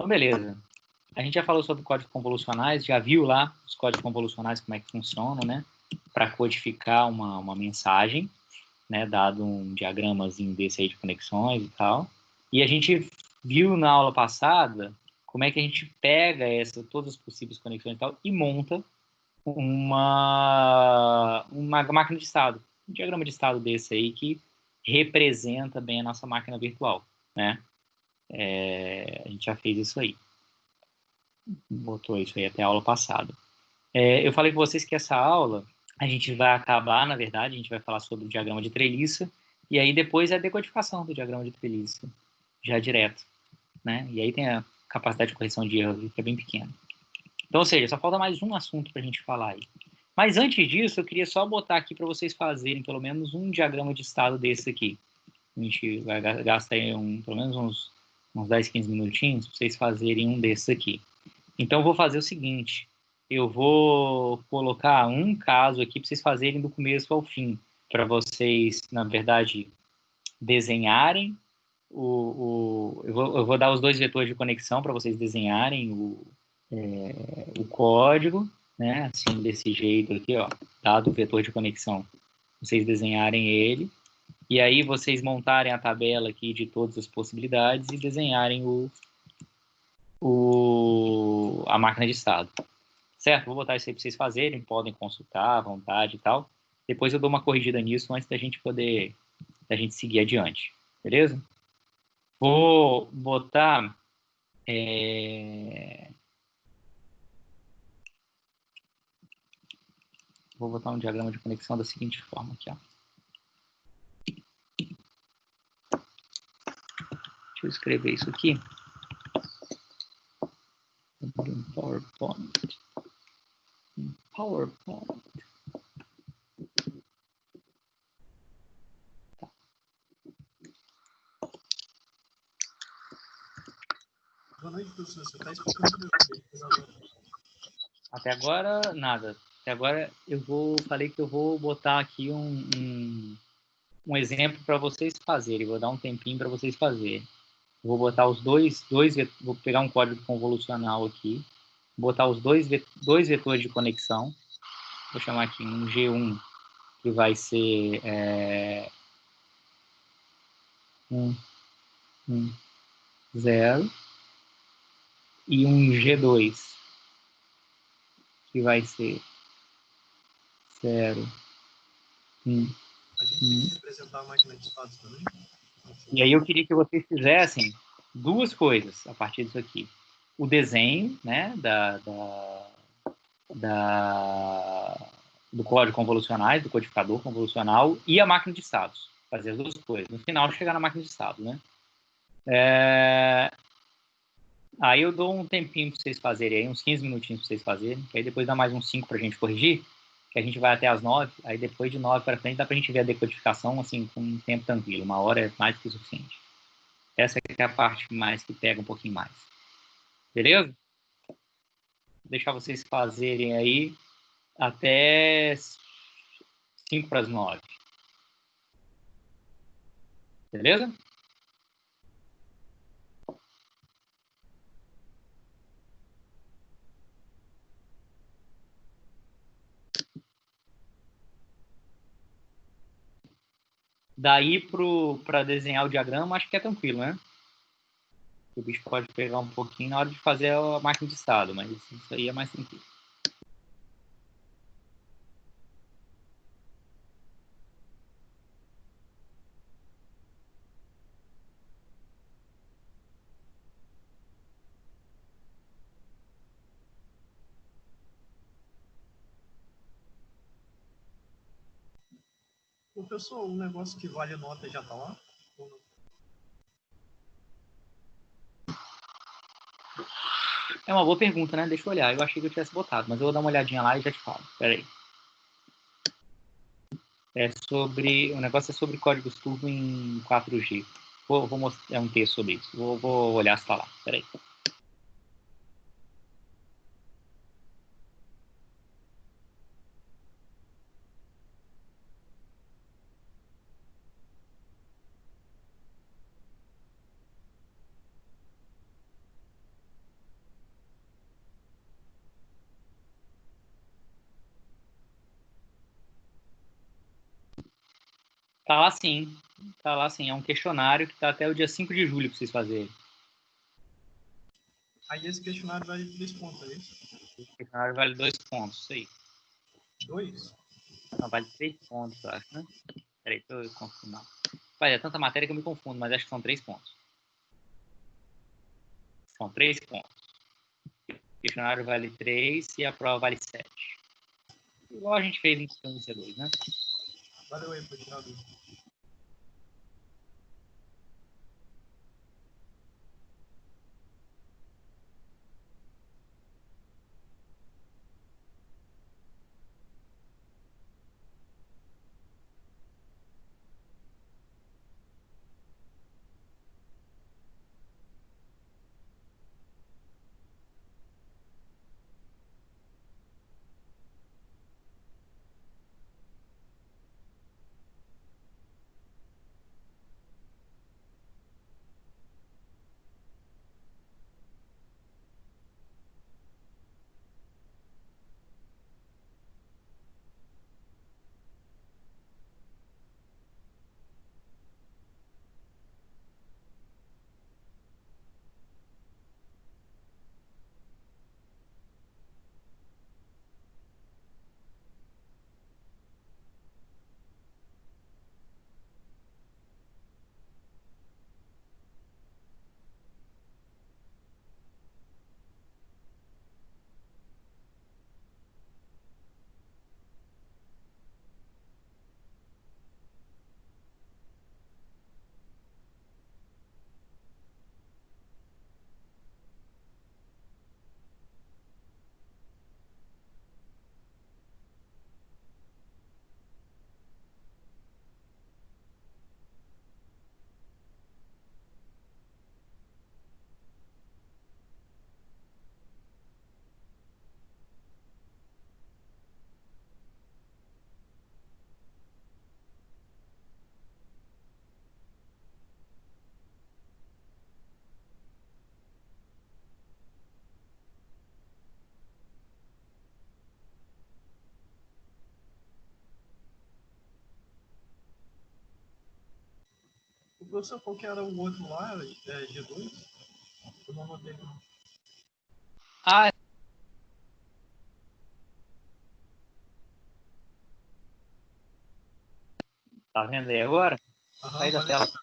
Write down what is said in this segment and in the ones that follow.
Então, beleza. A gente já falou sobre códigos convolucionais, já viu lá os códigos convolucionais, como é que funcionam, né? Para codificar uma mensagem, né? Dado um diagramazinho desse aí de conexões e tal. E a gente viu na aula passada como é que a gente pega todas as possíveis conexões e tal e monta uma máquina de estado. Um diagrama de estado desse aí que representa bem a nossa máquina virtual, né? A gente já fez isso aí. Botou isso aí até a aula passada. Eu falei com vocês que essa aula a gente vai acabar, na verdade, a gente vai falar sobre o diagrama de treliça e aí depois a decodificação do diagrama de treliça, já direto, né? E aí tem a capacidade de correção de erros, que é bem pequena. Então, ou seja, só falta mais um assunto para a gente falar aí. Mas antes disso, eu queria só botar aqui para vocês fazerem pelo menos um diagrama de estado desse aqui. A gente vai gastar aí pelo menos uns 10, 15 minutinhos para vocês fazerem um desses aqui. Então, eu vou fazer o seguinte. Eu vou colocar um caso aqui para vocês fazerem do começo ao fim. Para vocês, na verdade, desenharem eu vou dar os dois vetores de conexão para vocês desenharem o código, né? Assim, desse jeito aqui, ó. Dado o vetor de conexão, vocês desenharem ele. E aí vocês montarem a tabela aqui de todas as possibilidades e desenharem a máquina de estado. Certo? Vou botar isso aí para vocês fazerem, podem consultar à vontade e tal. Depois eu dou uma corrigida nisso antes da gente seguir adiante. Beleza? Vou botar... Vou botar um diagrama de conexão da seguinte forma aqui, ó. Deixa eu escrever isso aqui. PowerPoint. PowerPoint. Tá. Boa noite, professor. Você está explicando agora? Até agora, nada. Até agora falei que eu vou botar aqui um exemplo para vocês fazerem. Vou dar um tempinho para vocês fazerem. Vou botar vou pegar um código convolucional aqui, botar os dois vetores de conexão. Vou chamar aqui um G1, que vai ser 0, e um G2, que vai ser 0, 1. A gente tem que representar a máquina de estados também? E aí eu queria que vocês fizessem duas coisas a partir disso aqui. O desenho, né, do código convolucionais, do codificador convolucional e a máquina de estados. Fazer as duas coisas. No final, chegar na máquina de estados, né? Aí eu dou um tempinho para vocês fazerem aí, uns 15 minutinhos para vocês fazerem, que aí depois dá mais uns 5 para a gente corrigir, que a gente vai até as 9, aí depois de 9 para frente dá para a gente ver a decodificação, assim, com um tempo tranquilo, 1 hora é mais que o suficiente. Essa aqui é a parte mais que pega um pouquinho mais. Beleza? Vou deixar vocês fazerem aí até 5 para as 9. Beleza? Daí para desenhar o diagrama, acho que é tranquilo, né? O bicho pode pegar um pouquinho na hora de fazer a máquina de estado, mas isso aí é mais tranquilo. Professor, um negócio que vale nota já está lá? É uma boa pergunta, né? Deixa eu olhar. Eu achei que eu tivesse botado, mas eu vou dar uma olhadinha lá e já te falo. Pera aí. O negócio é sobre códigos turbo em 4G. Vou mostrar um texto sobre isso. Vou olhar se tá lá. Pera aí. Tá lá sim. Tá lá sim. É um questionário que tá até o dia 5 de julho para vocês fazerem. Aí esse questionário vale 2 pontos, é isso? O questionário vale 2 pontos, isso aí. 2? Não, vale 3 pontos, eu acho, né? Peraí, deixa eu confirmar. Vai, é tanta matéria que eu me confundo, mas acho que são 3 pontos. São 3 pontos. O questionário vale 3 e a prova vale 7. Igual a gente fez no C2, né? Valeu aí por tirar a dúvida. O professor, qual que era o outro lá? G2? Eu não anotei não. Ah, tá vendo aí agora? Sai da Valeu. tela.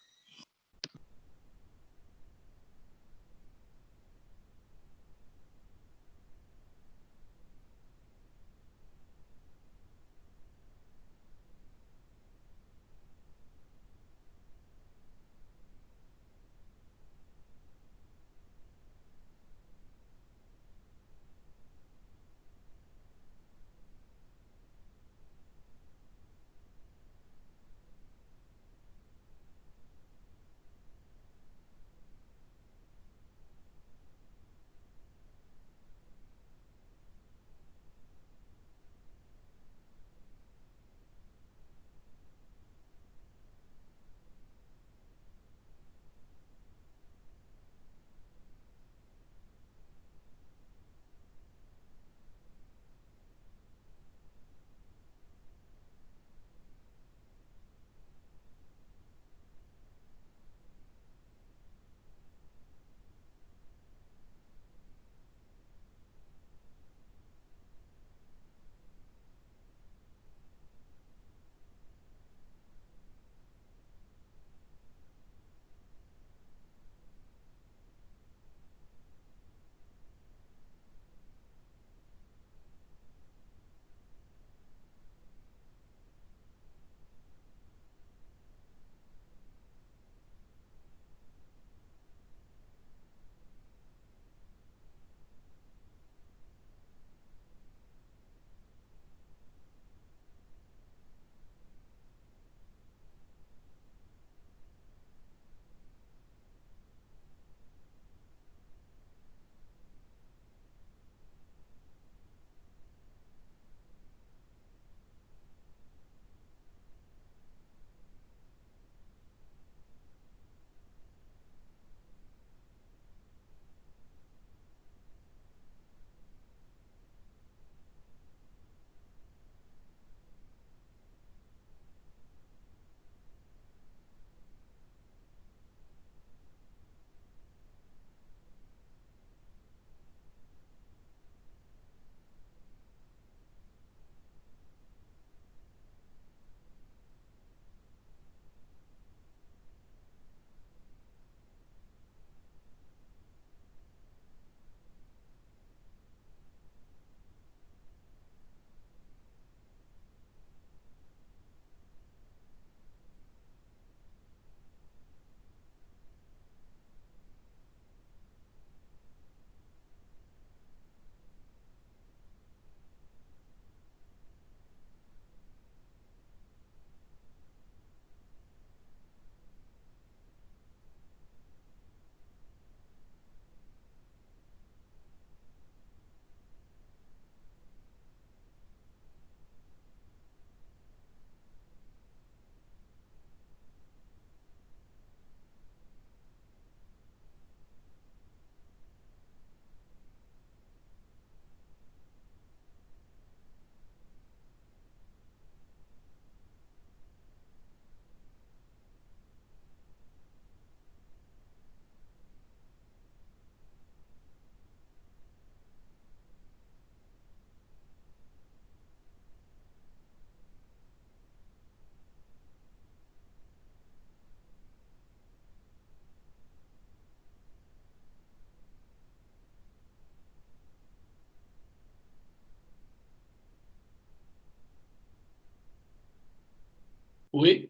Oi?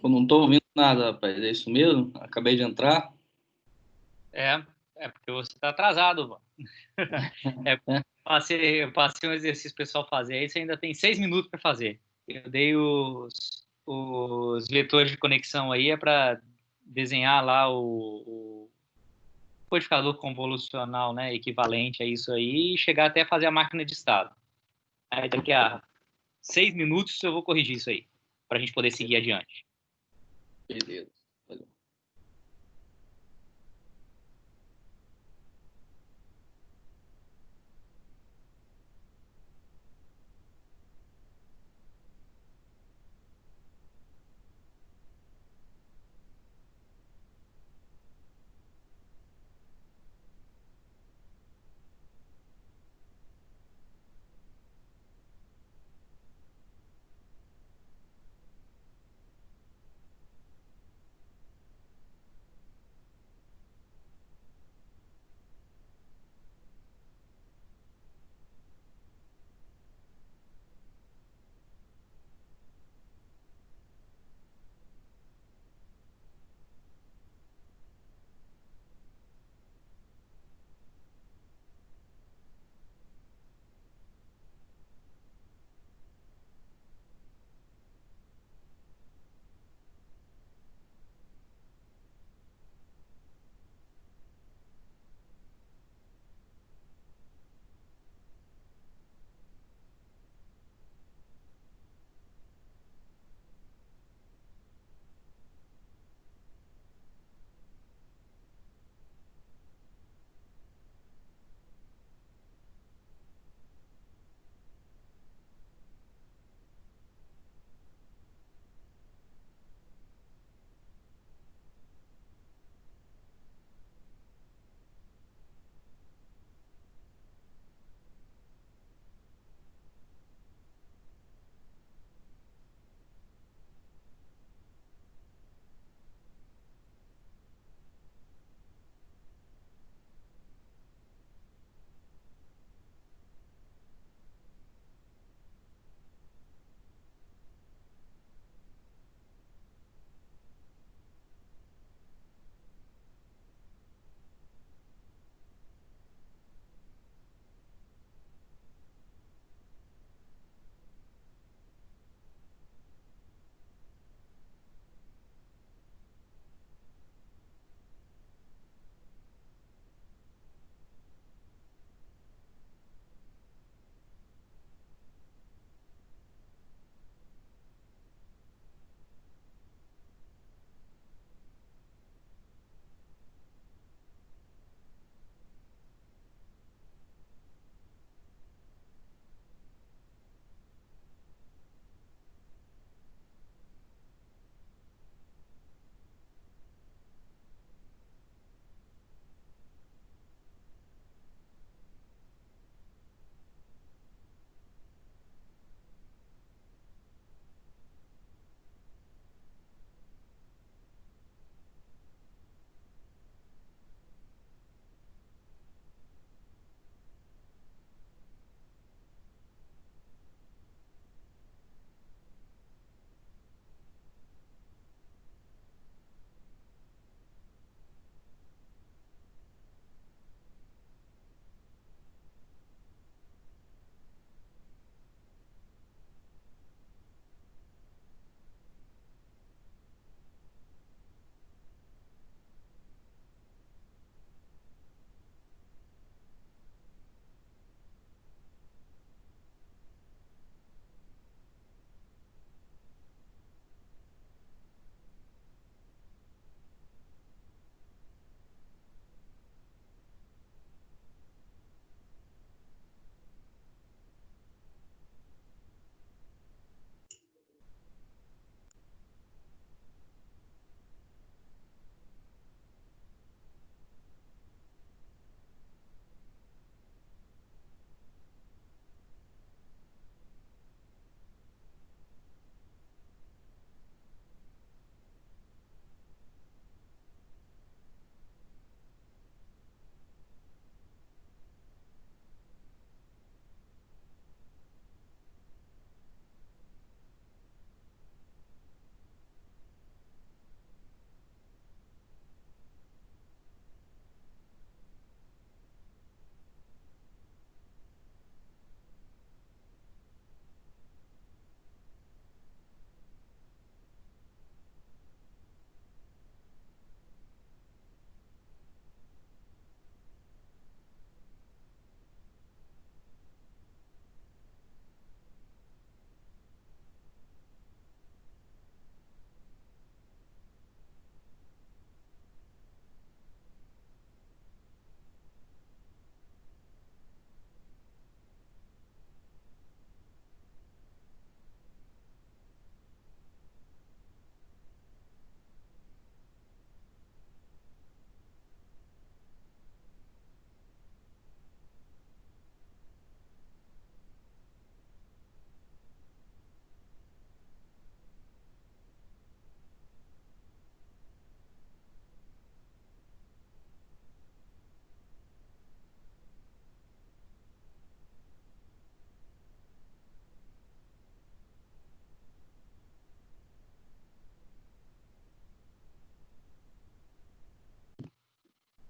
Eu não tô ouvindo nada, rapaz. É isso mesmo? Acabei de entrar. É, é porque você está atrasado, mano. É. Eu passei um exercício pessoal fazer, aí você ainda tem 6 minutos para fazer. Eu dei os vetores de conexão aí, é para desenhar lá o codificador convolucional, né, equivalente a isso aí, e chegar até fazer a máquina de estado. Aí daqui a 6 minutos eu vou corrigir isso aí, para a gente poder seguir adiante. Beleza. Valeu.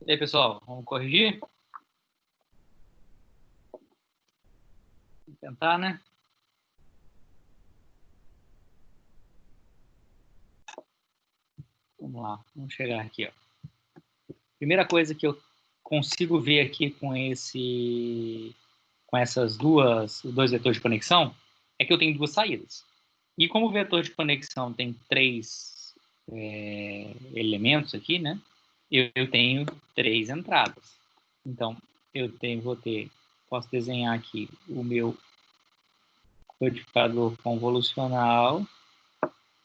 E aí, pessoal, vamos corrigir? Vou tentar, né? Vamos lá, vamos chegar aqui, ó. Primeira coisa que eu consigo ver aqui com essas dois vetores de conexão é que eu tenho duas saídas. E como o vetor de conexão tem três elementos aqui, né? Eu tenho três entradas. Então, posso desenhar aqui o meu codificador convolucional.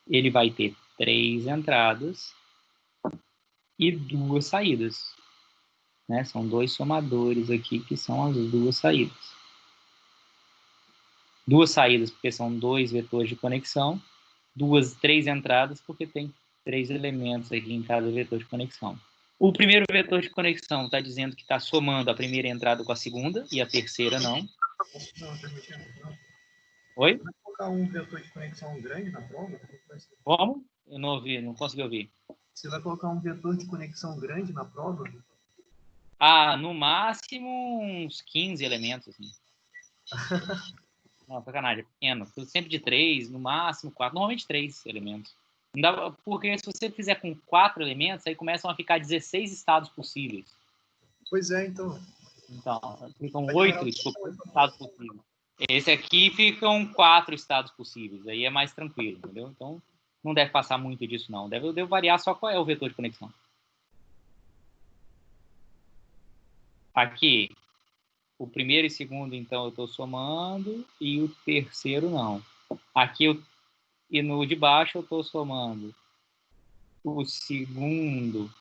Ele vai ter três entradas e duas saídas. Né? São dois somadores aqui, que são as duas saídas. Duas saídas, porque são dois vetores de conexão. Três entradas, porque tem três elementos aqui em cada vetor de conexão. O primeiro vetor de conexão está dizendo que está somando a primeira entrada com a segunda, e a terceira não. Não. Oi? Vai colocar um vetor de conexão grande na prova? Como? Eu não ouvi, não consegui ouvir. Você vai colocar um vetor de conexão grande na prova? Ah, no máximo uns 15 elementos, assim. Não, sacanagem, é pequeno. Sempre de 3, no máximo 4. Normalmente 3 elementos. Não dá, porque se você fizer com 4 elementos, aí começam a ficar 16 estados possíveis. Pois é, então. Então, ficam 8 estados possíveis. Esse aqui ficam 4 estados possíveis. Aí é mais tranquilo, entendeu? Então, não deve passar muito disso, não. Deve variar só qual é o vetor de conexão. Aqui, o primeiro e segundo, então, eu estou somando, e o terceiro não. Aqui, e no de baixo, eu estou somando o segundo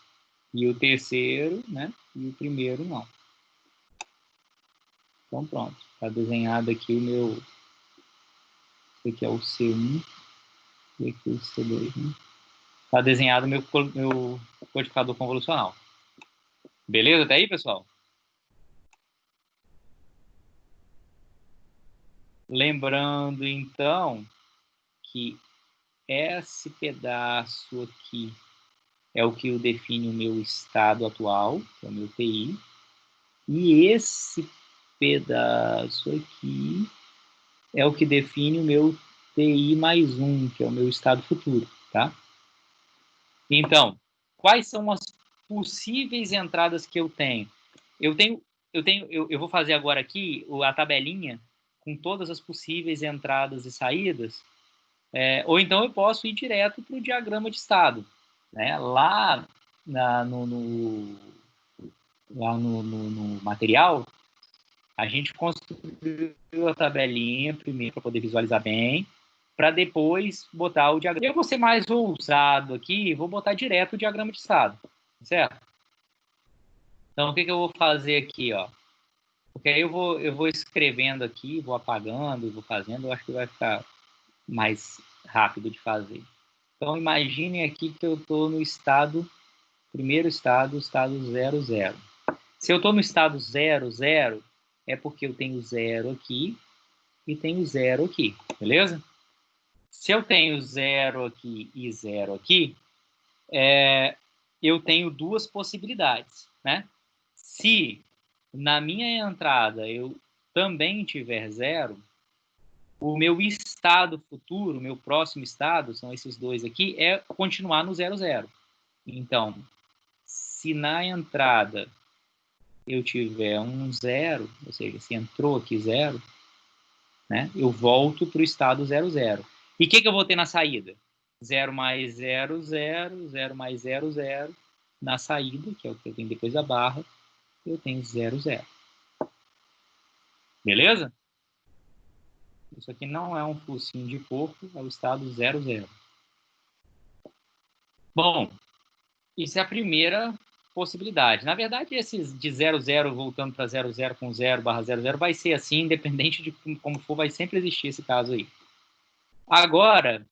e o terceiro, né? E o primeiro não. Então, pronto. Está desenhado aqui o meu... Esse aqui é o C1 e aqui o C2, né? Está desenhado o meu codificador convolucional. Beleza até aí, pessoal? Lembrando, então, que esse pedaço aqui é o que define o meu estado atual, que é o meu TI. E esse pedaço aqui é o que define o meu TI mais 1, que é o meu estado futuro, tá? Então, quais são as possíveis entradas que eu tenho? Eu vou fazer agora aqui a tabelinha com todas as possíveis entradas e saídas, ou então eu posso ir direto para o diagrama de estado, né? Lá no material, a gente construiu a tabelinha primeiro para poder visualizar bem, para depois botar o diagrama. Eu vou ser mais ousado aqui, vou botar direto o diagrama de estado, certo? Então, o que eu vou fazer aqui, ó? Porque aí eu vou escrevendo aqui, vou apagando, vou fazendo, eu acho que vai ficar mais rápido de fazer. Então, imagine aqui que eu estou no primeiro estado 00. Se eu estou no estado 00, é porque eu tenho 0 aqui e tenho 0 aqui, beleza? Se eu tenho 0 aqui e 0 aqui, eu tenho duas possibilidades, né? Se na minha entrada eu também tiver 0, o meu estado futuro, o meu próximo estado, são esses dois aqui, é continuar no 00. Então, se na entrada eu tiver um 0, ou seja, se entrou aqui 0, né, eu volto para o estado 00. E o que eu vou ter na saída? 0 mais 0, 0, 0 mais 0, 0. Na saída, que é o que eu tenho depois da barra, eu tenho 0, 0. Beleza? Isso aqui não é um focinho de porco, é o estado 00. Bom, isso é a primeira possibilidade. Na verdade, esses de 00 voltando para 00 com 0 barra 00 vai ser assim, independente de como for, vai sempre existir esse caso aí. Agora,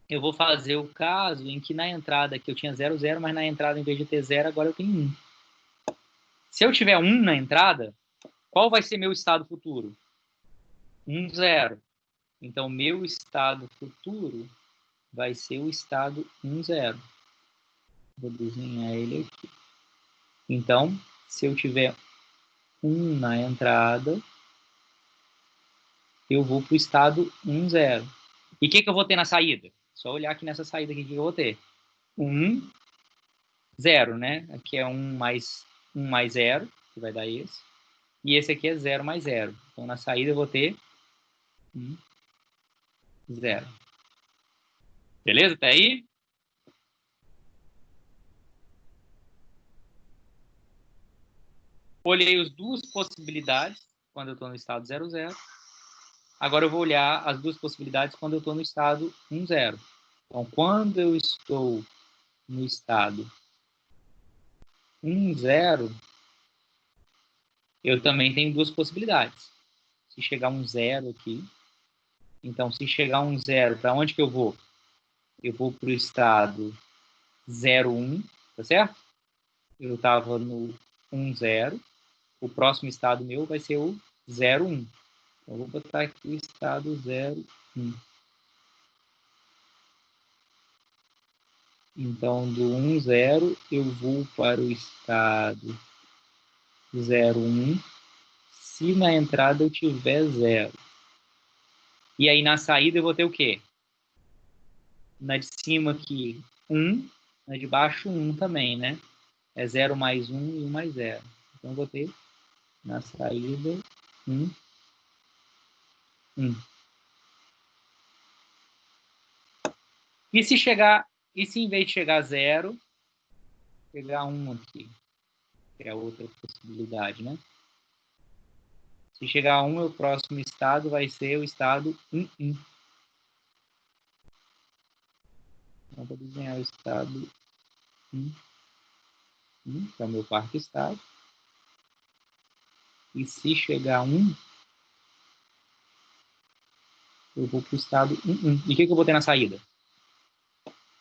eu vou fazer o caso em que na entrada que eu tinha 00, mas na entrada, em vez de ter 0, agora eu tenho 1. Se eu tiver 1 na entrada, qual vai ser meu estado futuro? 1, 0. Então, meu estado futuro vai ser o estado 1, 0. Vou desenhar ele aqui. Então, se eu tiver 1 na entrada, eu vou para o estado 1, 0. E o que eu vou ter na saída? Só olhar aqui nessa saída aqui que eu vou ter. 1, 0, né? Aqui é 1 mais 0, que vai dar esse. E esse aqui é 0 mais 0. Então, na saída eu vou ter 1, 0. Beleza? Até aí? Olhei as duas possibilidades quando eu estou no estado 0, 0. Agora eu vou olhar as duas possibilidades quando eu estou no estado 1, 0. Então, quando eu estou no estado 1, 0, eu também tenho duas possibilidades. Se chegar um 0 aqui, então se chegar um 0, para onde que eu vou? Eu vou para o estado 0, 1, tá certo? Eu estava no 1, 0. O próximo estado meu vai ser o 0, 1. Então, eu vou botar aqui o estado 0, 1. Então, do 1, 0, eu vou para o estado 0, 1, se na entrada eu tiver 0. E aí, na saída, eu vou ter o quê? Na de cima aqui, 1. Na de baixo, 1 também, né? É 0 mais 1 e 1 mais 0. Então, eu vou ter, na saída, 1, 1. E se em vez de chegar a 0, chegar 1 aqui? Que é a outra possibilidade, né? Se chegar a 1, o próximo estado vai ser o estado 1, 1. Então, vou desenhar o estado 1, 1, que é o meu quarto estado. E se chegar a 1, eu vou para o estado 1, 1. E o que eu vou ter na saída?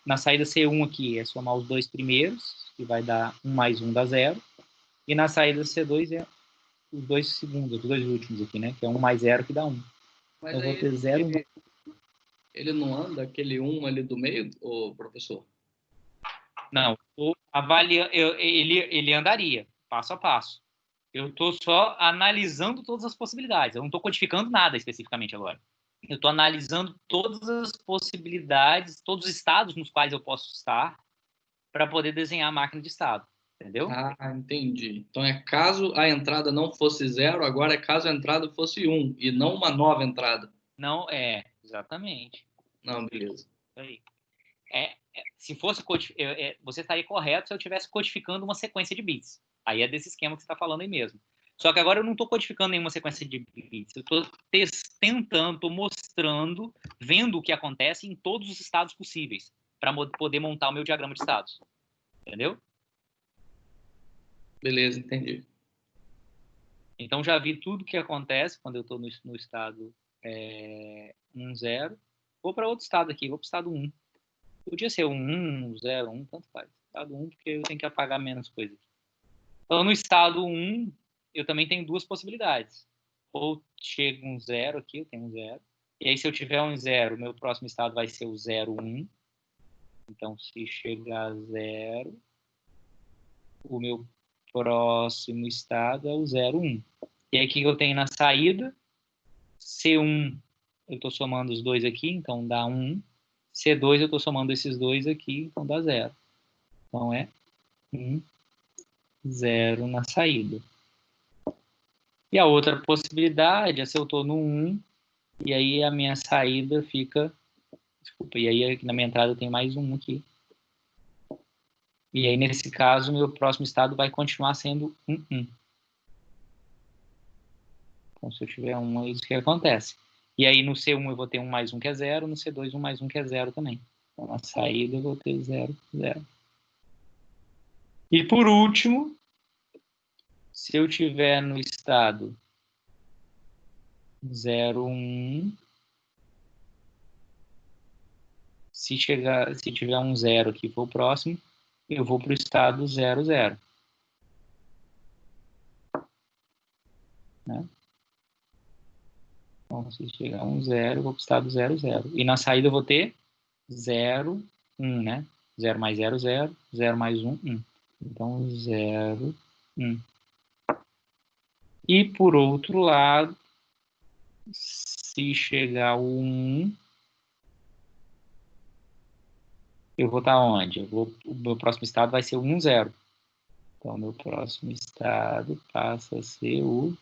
Na saída C1 aqui é somar os dois primeiros, que vai dar 1 mais 1 dá 0. E na saída C2 é os dois segundos, os dois últimos aqui, né? Que é 1 mais 0 que dá 1. Mas Então, eu aí vou ter 0, 1. ele não anda aquele 1 ali do meio, ô professor? Não, ele andaria, passo a passo. Eu estou só analisando todas as possibilidades. Eu não estou codificando nada especificamente agora. Eu estou analisando todas as possibilidades, todos os estados nos quais eu posso estar para poder desenhar a máquina de estado. Entendeu? Ah, entendi. Então é caso a entrada não fosse 0, agora é caso a entrada fosse 1 e não uma nova entrada. Não, exatamente. Não, beleza. Aí. Se fosse você estaria correto se eu estivesse codificando uma sequência de bits. Aí é desse esquema que você está falando aí mesmo. Só que agora eu não estou codificando nenhuma sequência de bits. Eu estou tentando, estou mostrando, vendo o que acontece em todos os estados possíveis para poder montar o meu diagrama de estados. Entendeu? Beleza, entendi. Então já vi tudo o que acontece quando eu estou no estado 1, 0. Vou para outro estado aqui, vou para o estado 1. Podia ser um 1, 0, 1, tanto faz. Estado 1, porque eu tenho que apagar menos coisa. Então, no estado 1, eu também tenho duas possibilidades. Ou chega um 0 aqui, eu tenho um 0. E aí, se eu tiver um 0, meu próximo estado vai ser o 0, 1. Então, se chegar a 0, o meu próximo estado é o 0, 1. E aí, o que eu tenho na saída? C1, eu estou somando os dois aqui, então dá 1. C2, eu estou somando esses dois aqui, então dá 0. Então, é 1, 0 na saída. E a outra possibilidade é se eu estou no 1, e aí a minha saída fica... Desculpa, e aí na minha entrada tem mais um aqui. E aí, nesse caso, meu próximo estado vai continuar sendo 1, 1. Então, se eu tiver 1, é isso que acontece. E aí, no C1 eu vou ter 1 mais 1 que é 0, no C2 1 mais 1 que é 0 também. Então, na saída eu vou ter 0, 0. E por último, se eu tiver no estado 0, 1, se tiver um 0 aqui for o próximo, eu vou para o estado 0, 0. Né? Então, se chegar um 0, eu vou para o estado 0, 0. E na saída eu vou ter 0, 1, né? 0 mais 0, 0. 0 mais 1, 1. Então, 0, 1. E, por outro lado, se chegar ao 1, eu vou estar onde? O meu próximo estado vai ser o 1, 0. Então, meu próximo estado passa a ser o...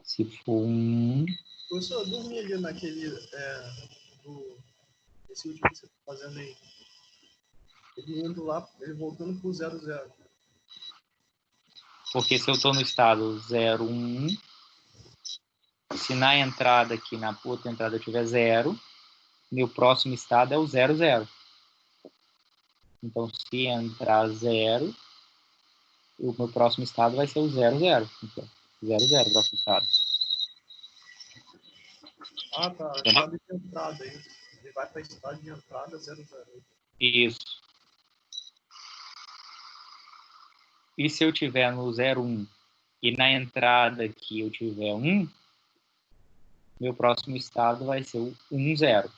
Se for 1... Professor, eu dormi ali naquele. Esse último que você está fazendo aí. Ele indo lá, ele voltando pro 0, 0. Porque se eu estou no estado 0, 1, se na entrada aqui, na outra entrada eu tiver 0, meu próximo estado é o 0, 0. Então, se entrar 0, o meu próximo estado vai ser o 0, 0. Então, 0, 0, próximo estado. Ah, tá. Estado de entrada aí. Ele vai para estado de entrada 0, 0. Isso. E se eu tiver no 0, 1 e na entrada aqui eu tiver 1, meu próximo estado vai ser o 1, 0.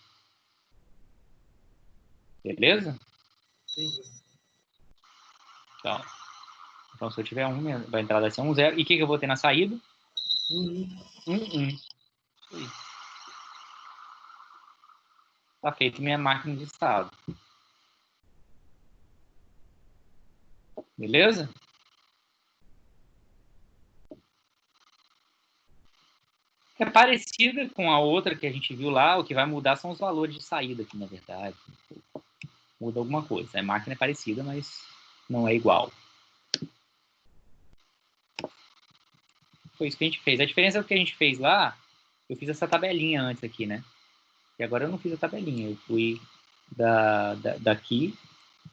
Beleza? Sim. Então, se eu tiver 1, a entrada vai ser 1, 0. E o que eu vou ter na saída? 1, 1. Está feito minha máquina de estado. Beleza? É parecida com a outra que a gente viu lá. O que vai mudar são os valores de saída aqui, na verdade. Muda alguma coisa. A máquina é parecida, mas não é igual. Foi isso que a gente fez. A diferença é que a gente fez lá, eu fiz essa tabelinha antes aqui, né? E agora eu não fiz a tabelinha. Eu fui daqui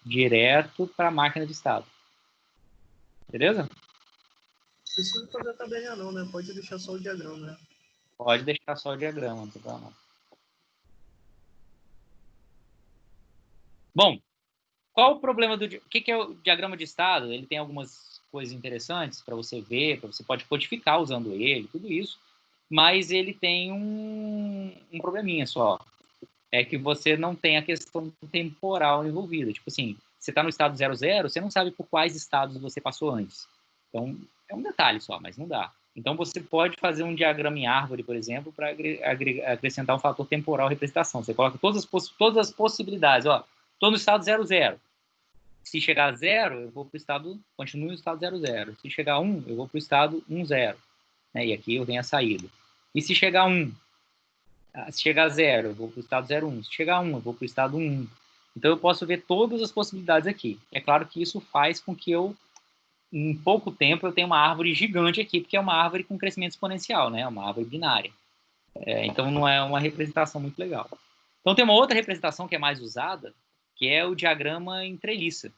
direto para a máquina de estado. Beleza? Não precisa fazer a tabelinha não, né? Pode deixar só o diagrama, né? Pode deixar só o diagrama, não tem problema. Bom, qual o problema do... O que é o diagrama de estado? Ele tem algumas coisas interessantes para você ver, você pode codificar usando ele, tudo isso, mas ele tem um probleminha só. É que você não tem a questão temporal envolvida. Tipo assim, você está no estado 00, você não sabe por quais estados você passou antes. Então, é um detalhe só, mas não dá. Então, você pode fazer um diagrama em árvore, por exemplo, para acrescentar um fator temporal representação. Você coloca todas as possibilidades. Estou no estado 00. Se chegar a 0, eu vou para o estado, continuo no estado 00. Se chegar a 1, eu vou para o estado 10. Né? E aqui eu tenho a saída. E se chegar a 1, se chegar a 0, eu vou para o estado 01. Se chegar a 1, eu vou para o estado 1. Então, eu posso ver todas as possibilidades aqui. É claro que isso faz com que eu, em pouco tempo, eu tenha uma árvore gigante aqui, porque é uma árvore com crescimento exponencial, né? Uma árvore binária. Então, não é uma representação muito legal. Então, tem uma outra representação que é mais usada, que é o diagrama em treliça.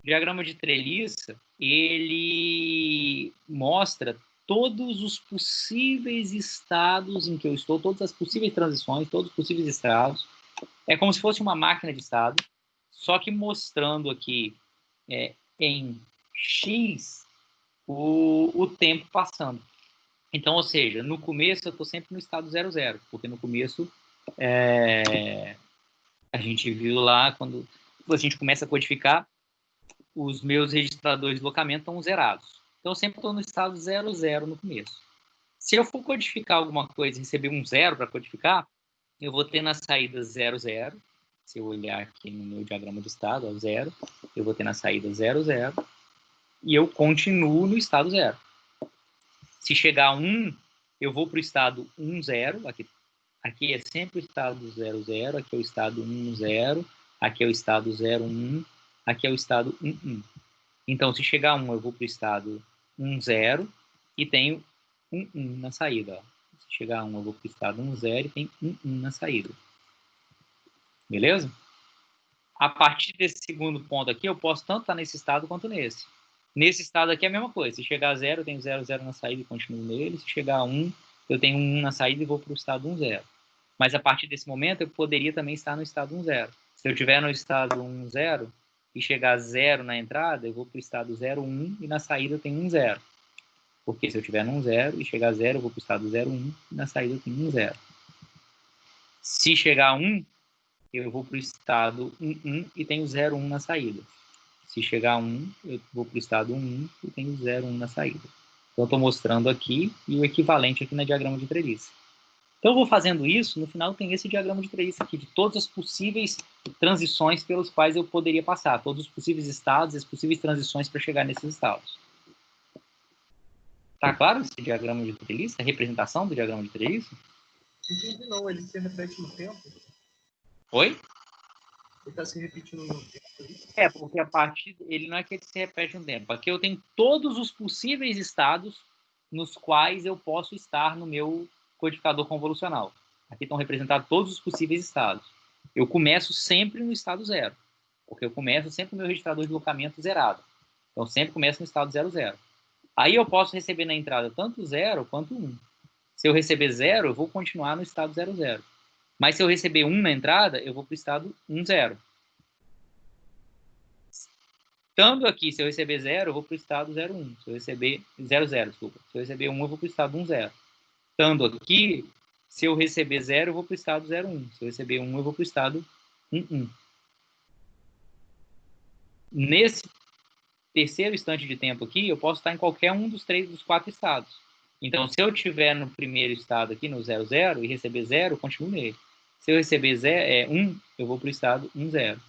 O diagrama de treliça, ele mostra todos os possíveis estados em que eu estou, todas as possíveis transições, todos os possíveis estados. É como se fosse uma máquina de estado, só que mostrando aqui em X o tempo passando. Então, ou seja, no começo eu estou sempre no estado 00, porque no começo a gente viu lá, quando a gente começa a codificar, os meus registradores de deslocamento estão zerados. Então, eu sempre estou no estado 00 no começo. Se eu for codificar alguma coisa e receber um 0 para codificar, eu vou ter na saída 00. Se eu olhar aqui no meu diagrama de estado, 0, eu vou ter na saída 00 e eu continuo no estado 0. Se chegar a 1, eu vou para o estado 10. Aqui é sempre o estado 00, aqui é o estado 10, aqui é o estado 01, aqui é o estado 11. Então, se chegar a 1, eu vou para o estado 10 e tenho 11 na saída. Se chegar a 1, eu vou para o estado 10 e tem 11 na saída. Beleza? A partir desse segundo ponto aqui, eu posso tanto estar nesse estado quanto nesse. Nesse estado aqui é a mesma coisa. Se chegar a 0, eu tenho 0, 0 na saída e continuo nele. Se chegar a 1, eu tenho 1 na saída e vou para o estado 1, 0. Mas a partir desse momento, eu poderia também estar no estado 1, 0. Se eu estiver no estado 1, 0 e chegar a 0 na entrada, eu vou para o estado 0, 1 e na saída eu tenho 1, 0. Porque se eu estiver no 1, 0 e chegar a 0, eu vou para o estado 0, 1 e na saída eu tenho 1, 0. Se chegar a 1, eu vou para o estado 1 e tenho 0, 1 na saída. Se chegar a 1, eu vou para o estado 1 e tenho 0, 1 na saída. Então, eu estou mostrando aqui e o equivalente aqui na diagrama de treliça. Então, eu vou fazendo isso, no final tem esse diagrama de treliça aqui, de todas as possíveis transições pelos quais eu poderia passar, todos os possíveis estados, as possíveis transições para chegar nesses estados. Tá claro esse diagrama de treliça? A representação do diagrama de treliça? Não entendi não, ele se repete no tempo? Oi? Ele está se repetindo no tempo? É, porque a partir ele não é que ele se repete no tempo. Aqui eu tenho todos os possíveis estados nos quais eu posso estar no meu codificador convolucional. Aqui estão representados todos os possíveis estados. Eu começo sempre no estado 0, porque eu começo sempre o meu registrador de deslocamento zerado. Então, sempre começo no estado 0, 0. Aí eu posso receber na entrada tanto 0 quanto 1. Se eu receber 0, eu vou continuar no estado 0, 0. Mas se eu receber 1 na entrada, eu vou para o estado 1, 0. Estando aqui, se eu receber 0, eu vou para o estado 0, 1. Se eu receber 0, 0, desculpa. Se eu receber 1, eu vou para o estado 1, 0. Estando aqui, se eu receber 0, eu vou para o estado 0, 1. Se eu receber 1, eu vou para o estado 1, 1. Nesse terceiro instante de tempo aqui, eu posso estar em qualquer um dos 4 estados. Então, se eu estiver no primeiro estado aqui, no 0, 0, e receber 0, eu continuo nele. Se eu receber 1, eu vou para o estado 1, 0.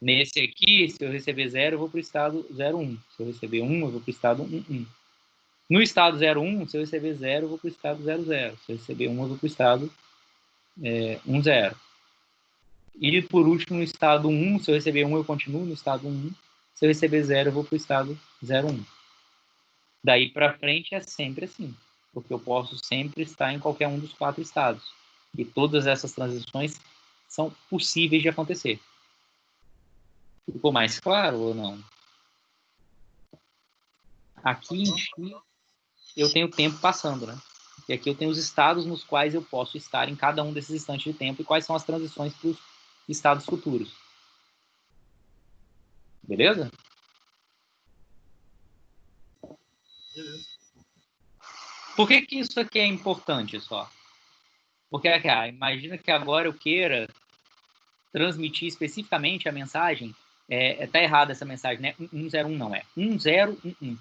Nesse aqui, se eu receber 0, eu vou para o estado 0, 1. Se eu receber 1, eu vou para o estado 1, 1. No estado 0, 1, se eu receber 0, eu vou para o estado 0, 0. Se eu receber 1, eu vou para o estado 1, 0. E, por último, no estado 1, se eu receber 1, eu continuo no estado 1, 1. Se eu receber 0, eu vou para o estado 0, 1. Daí para frente é sempre assim, porque eu posso sempre estar em qualquer um dos 4 estados. E todas essas transições são possíveis de acontecer. Ficou mais claro ou não? Aqui em X, eu tenho o tempo passando, né? E aqui eu tenho os estados nos quais eu posso estar em cada um desses instantes de tempo e quais são as transições para os estados futuros. Beleza? Beleza. Por que isso aqui é importante só? Porque imagina que agora eu queira transmitir especificamente a mensagem. Tá errada essa mensagem, né? 101 não é. 1011.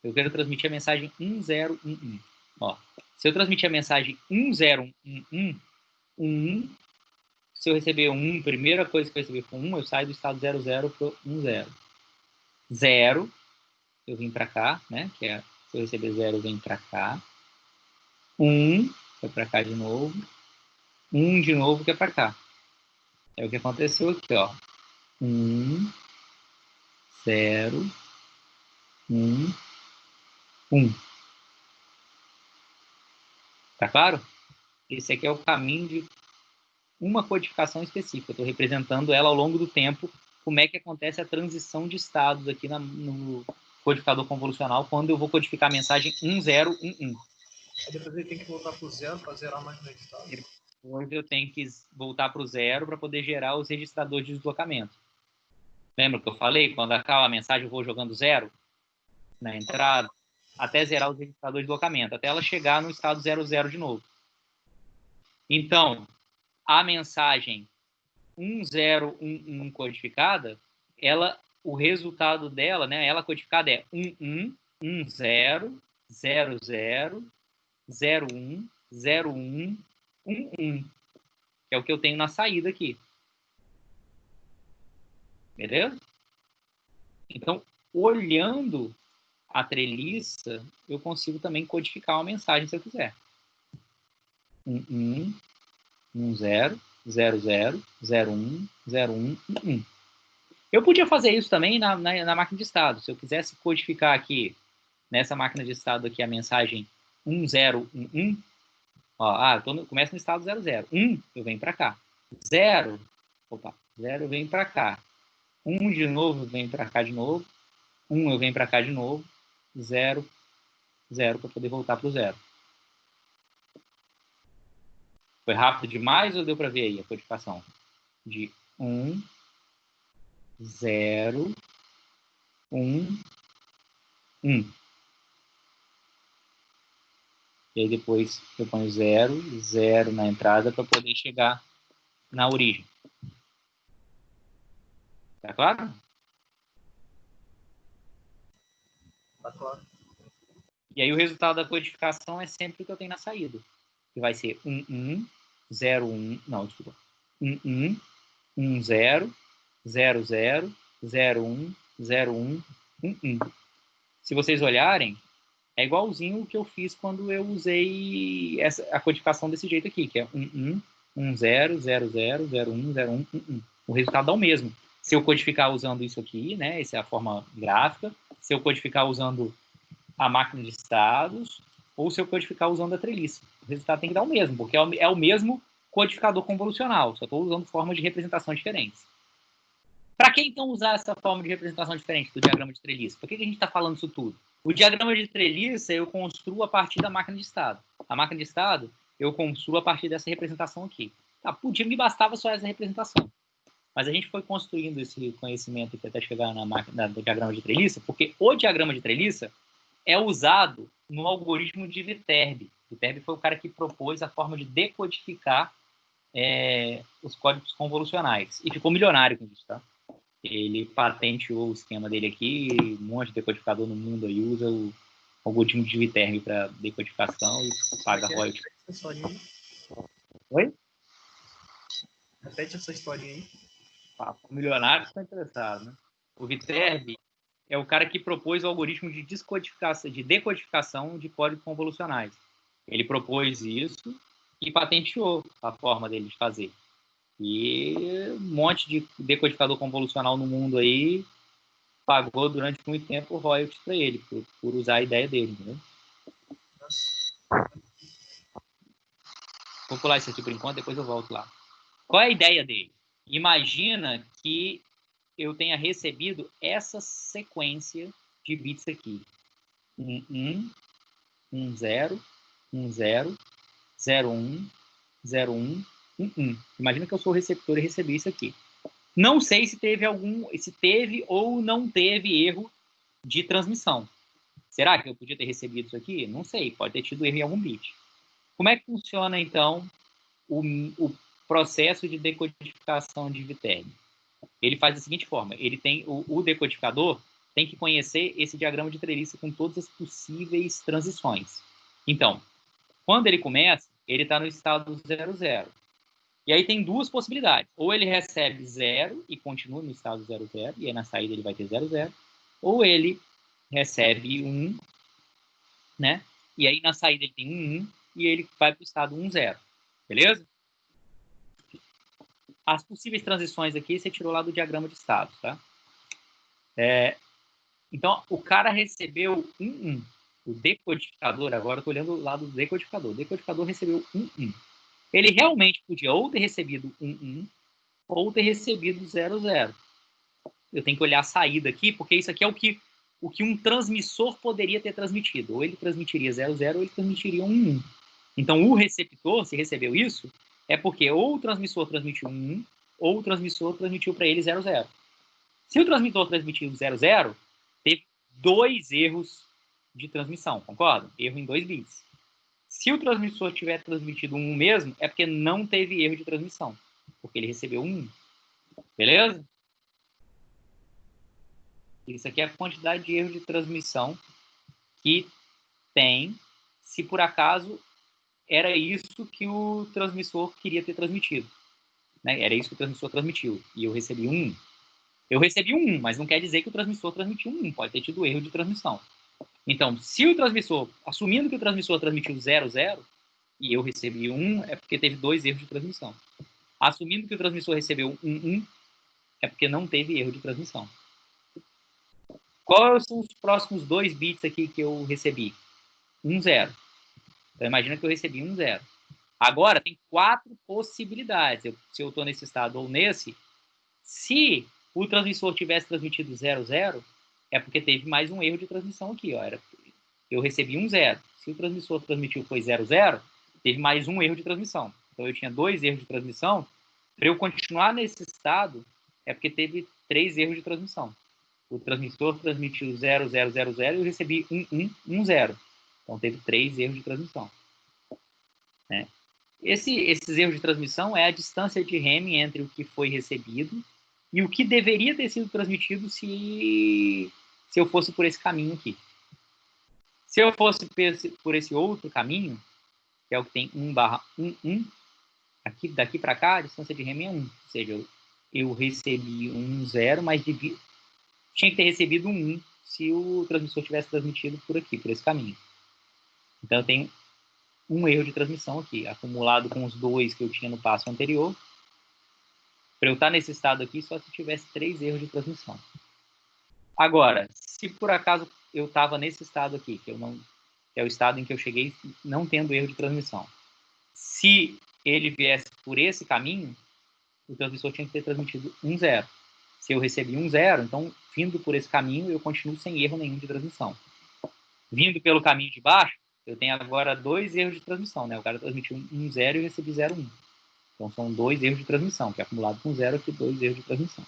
Eu quero transmitir a mensagem 1011. Ó, se eu transmitir a mensagem 1011, 1, se eu receber 1, primeira coisa que eu receber for 1, eu saio do estado 00 para o 10. 0, eu vim para cá, né? Que é, se eu receber 0, eu venho para cá. 1, foi para cá de novo. 1 de novo, que é para cá. É o que aconteceu aqui, ó. 1, 0, 1, 1. Tá claro? Esse aqui é o caminho de uma codificação específica. Eu estou representando ela ao longo do tempo, como é que acontece a transição de estados aqui no codificador convolucional quando eu vou codificar a mensagem 1011. Aí depois ele tem que voltar pro 0 para zerar mais no estado. Depois eu tenho que voltar para o 0 para poder gerar os registradores de deslocamento. Lembra que eu falei? Quando acaba a mensagem, eu vou jogando 0 na entrada, até zerar os registradores de deslocamento, até ela chegar no estado 00 de novo. Então, a mensagem 1011 codificada, o resultado dela, né, ela codificada é 111000010101, que é o que eu tenho na saída aqui. Beleza? Então, olhando a treliça, eu consigo também codificar uma mensagem se eu quiser. 10, 00, 01, 01, 11. Eu podia fazer isso também na máquina de estado. Se eu quisesse codificar aqui, nessa máquina de estado aqui, a mensagem 1011, ó, começa no estado 00. 1, eu venho para cá. 0, eu venho para cá. 1 de novo, eu venho para cá de novo. 1, eu venho para cá de novo. 0, 0, para poder voltar para o 0. Foi rápido demais ou deu para ver aí a codificação? De 1, 0, 1, 1. E aí depois eu ponho 0, 0 na entrada para poder chegar na origem. Tá claro? Tá claro. E aí o resultado da codificação é sempre o que eu tenho na saída. Que vai ser 1101, não, desculpa. 11, 10, 00, 01, 01, 11. Se vocês olharem, é igualzinho o que eu fiz quando eu usei a codificação desse jeito aqui, que é 11, 10, 00, 01, 01, 11. O resultado é o mesmo. Se eu codificar usando isso aqui, né, essa é a forma gráfica, se eu codificar usando a máquina de estados, ou se eu codificar usando a treliça. O resultado tem que dar o mesmo, porque é o mesmo codificador convolucional, só estou usando formas de representação diferentes. Para que, então, usar essa forma de representação diferente do diagrama de treliça? Por que a gente está falando isso tudo? O diagrama de treliça eu construo a partir da máquina de estado. A máquina de estado eu construo a partir dessa representação aqui. Tá, podia me bastava só essa representação. Mas a gente foi construindo esse conhecimento aqui até chegar na máquina do diagrama de treliça, porque o diagrama de treliça é usado no algoritmo de Viterbi. Viterbi foi o cara que propôs a forma de decodificar os códigos convolucionais. E ficou milionário com isso, tá? Ele patenteou o esquema dele aqui, um monte de decodificador no mundo aí usa o algoritmo de Viterbi para decodificação e paga royalties. Oi? Repete essa historinha aí. O milionário está interessado, né? O Viterbi é o cara que propôs o algoritmo de decodificação de códigos convolucionais. Ele propôs isso e patenteou a forma dele de fazer. E um monte de decodificador convolucional no mundo aí pagou durante muito tempo royalties para ele, por usar a ideia dele, entendeu? Vou pular isso aqui por enquanto, depois eu volto lá. Qual é a ideia dele? Imagina que eu tenha recebido essa sequência de bits aqui. 11, 10, 10, 01, 01, 11. Imagina que eu sou o receptor e recebi isso aqui. Não sei se teve ou não teve erro de transmissão. Será que eu podia ter recebido isso aqui? Não sei, pode ter tido erro em algum bit. Como é que funciona, então, o processo de decodificação de Viterbi? Ele faz da seguinte forma, ele tem o decodificador tem que conhecer esse diagrama de treliça com todas as possíveis transições. Então, quando ele começa, ele está no estado 00. E aí tem duas possibilidades. Ou ele recebe 0 e continua no estado 00, e aí na saída ele vai ter 00. Ou ele recebe 1, né? E aí na saída ele tem 1 e ele vai para o estado 10. Beleza? As possíveis transições aqui você tirou lá do diagrama de estados, tá? Então, o cara recebeu 1. O decodificador, agora eu estou olhando o lado do decodificador. O decodificador recebeu 1. Ele realmente podia ou ter recebido 1 ou ter recebido 00. Eu tenho que olhar a saída aqui, porque isso aqui é o que um transmissor poderia ter transmitido. Ou ele transmitiria 00 ou ele transmitiria 1. Então, o receptor, se recebeu isso, é porque ou o transmissor transmitiu 1 ou o transmissor transmitiu para ele 00. Se o transmissor transmitiu 00, teve 2 erros de transmissão, concorda? Erro em 2 bits. Se o transmissor tiver transmitido 1 mesmo, é porque não teve erro de transmissão, porque ele recebeu 1. Beleza? Isso aqui é a quantidade de erro de transmissão que tem, se por acaso era isso que o transmissor queria ter transmitido. Né? Era isso que o transmissor transmitiu. E eu recebi 1. Eu recebi 1, mas não quer dizer que o transmissor transmitiu 1. Pode ter tido erro de transmissão. Então, se o transmissor, assumindo que o transmissor transmitiu 00, e eu recebi 1, é porque teve 2 erros de transmissão. Assumindo que o transmissor recebeu 1, é porque não teve erro de transmissão. Quais são os próximos 2 bits aqui que eu recebi? 0. Então, imagina que eu recebi 0. Agora, tem 4 possibilidades. Se eu estou nesse estado ou nesse, se o transmissor tivesse transmitido 00, é porque teve mais um erro de transmissão aqui. Ó. Eu recebi 0. Se o transmissor transmitiu foi 00, teve mais um erro de transmissão. Então, eu tinha 2 erros de transmissão. Para eu continuar nesse estado, é porque teve 3 erros de transmissão. O transmissor transmitiu 0000 e eu recebi 1110. Então, teve 3 erros de transmissão. Né? Esses erros de transmissão é a distância de Hamming entre o que foi recebido e o que deveria ter sido transmitido se eu fosse por esse caminho aqui. Se eu fosse por esse outro caminho, que é o que tem 1/1, aqui, daqui para cá, a distância de Hamming é 1. Ou seja, eu recebi um 0, mas tinha que ter recebido um 1 se o transmissor tivesse transmitido por aqui, por esse caminho. Então, eu tenho um erro de transmissão aqui, acumulado com os 2 que eu tinha no passo anterior. Para eu estar nesse estado aqui, só se tivesse 3 erros de transmissão. Agora, se por acaso eu estava nesse estado aqui, que é o estado em que eu cheguei não tendo erro de transmissão, se ele viesse por esse caminho, o transmissor tinha que ter transmitido um 0. Se eu recebi um 0, então, vindo por esse caminho, eu continuo sem erro nenhum de transmissão. Vindo pelo caminho de baixo, eu tenho agora 2 erros de transmissão, né? O cara transmitiu um 0 e eu recebi 0,1. Então, são 2 erros de transmissão, que é acumulado com 0 aqui, 2 erros de transmissão.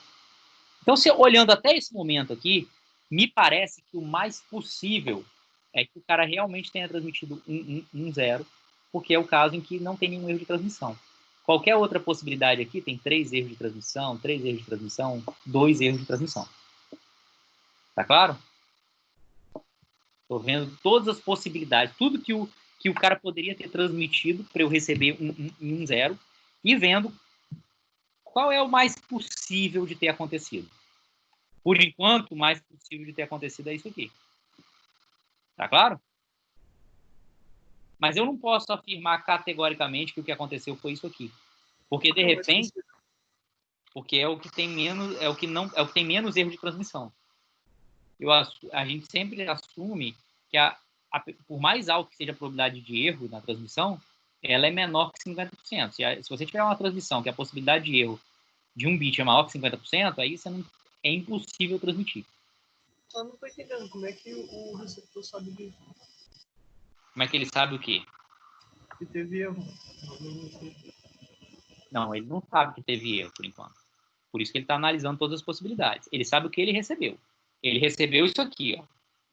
Então, olhando até esse momento aqui, me parece que o mais possível é que o cara realmente tenha transmitido um 0, porque é o caso em que não tem nenhum erro de transmissão. Qualquer outra possibilidade aqui tem 3 erros de transmissão, 3 erros de transmissão, 2 erros de transmissão. Tá claro? Estou vendo todas as possibilidades, tudo que o cara poderia ter transmitido para eu receber um 0 e vendo qual é o mais possível de ter acontecido. Por enquanto, o mais possível de ter acontecido é isso aqui. Tá claro? Mas eu não posso afirmar categoricamente que o que aconteceu foi isso aqui. Porque, de repente, porque é o que tem menos, é o que tem menos erro de transmissão. A gente sempre assume que por mais alto que seja a probabilidade de erro na transmissão, ela é menor que 50%. Se você tiver uma transmissão que a possibilidade de erro de um bit é maior que 50%, aí é impossível transmitir. Eu não estou entendendo como é que o receptor sabe disso. Como é que ele sabe o quê? Que teve erro. Não, ele não sabe que teve erro, por enquanto. Por isso que ele está analisando todas as possibilidades. Ele sabe o que ele recebeu. Ele recebeu isso aqui, ó.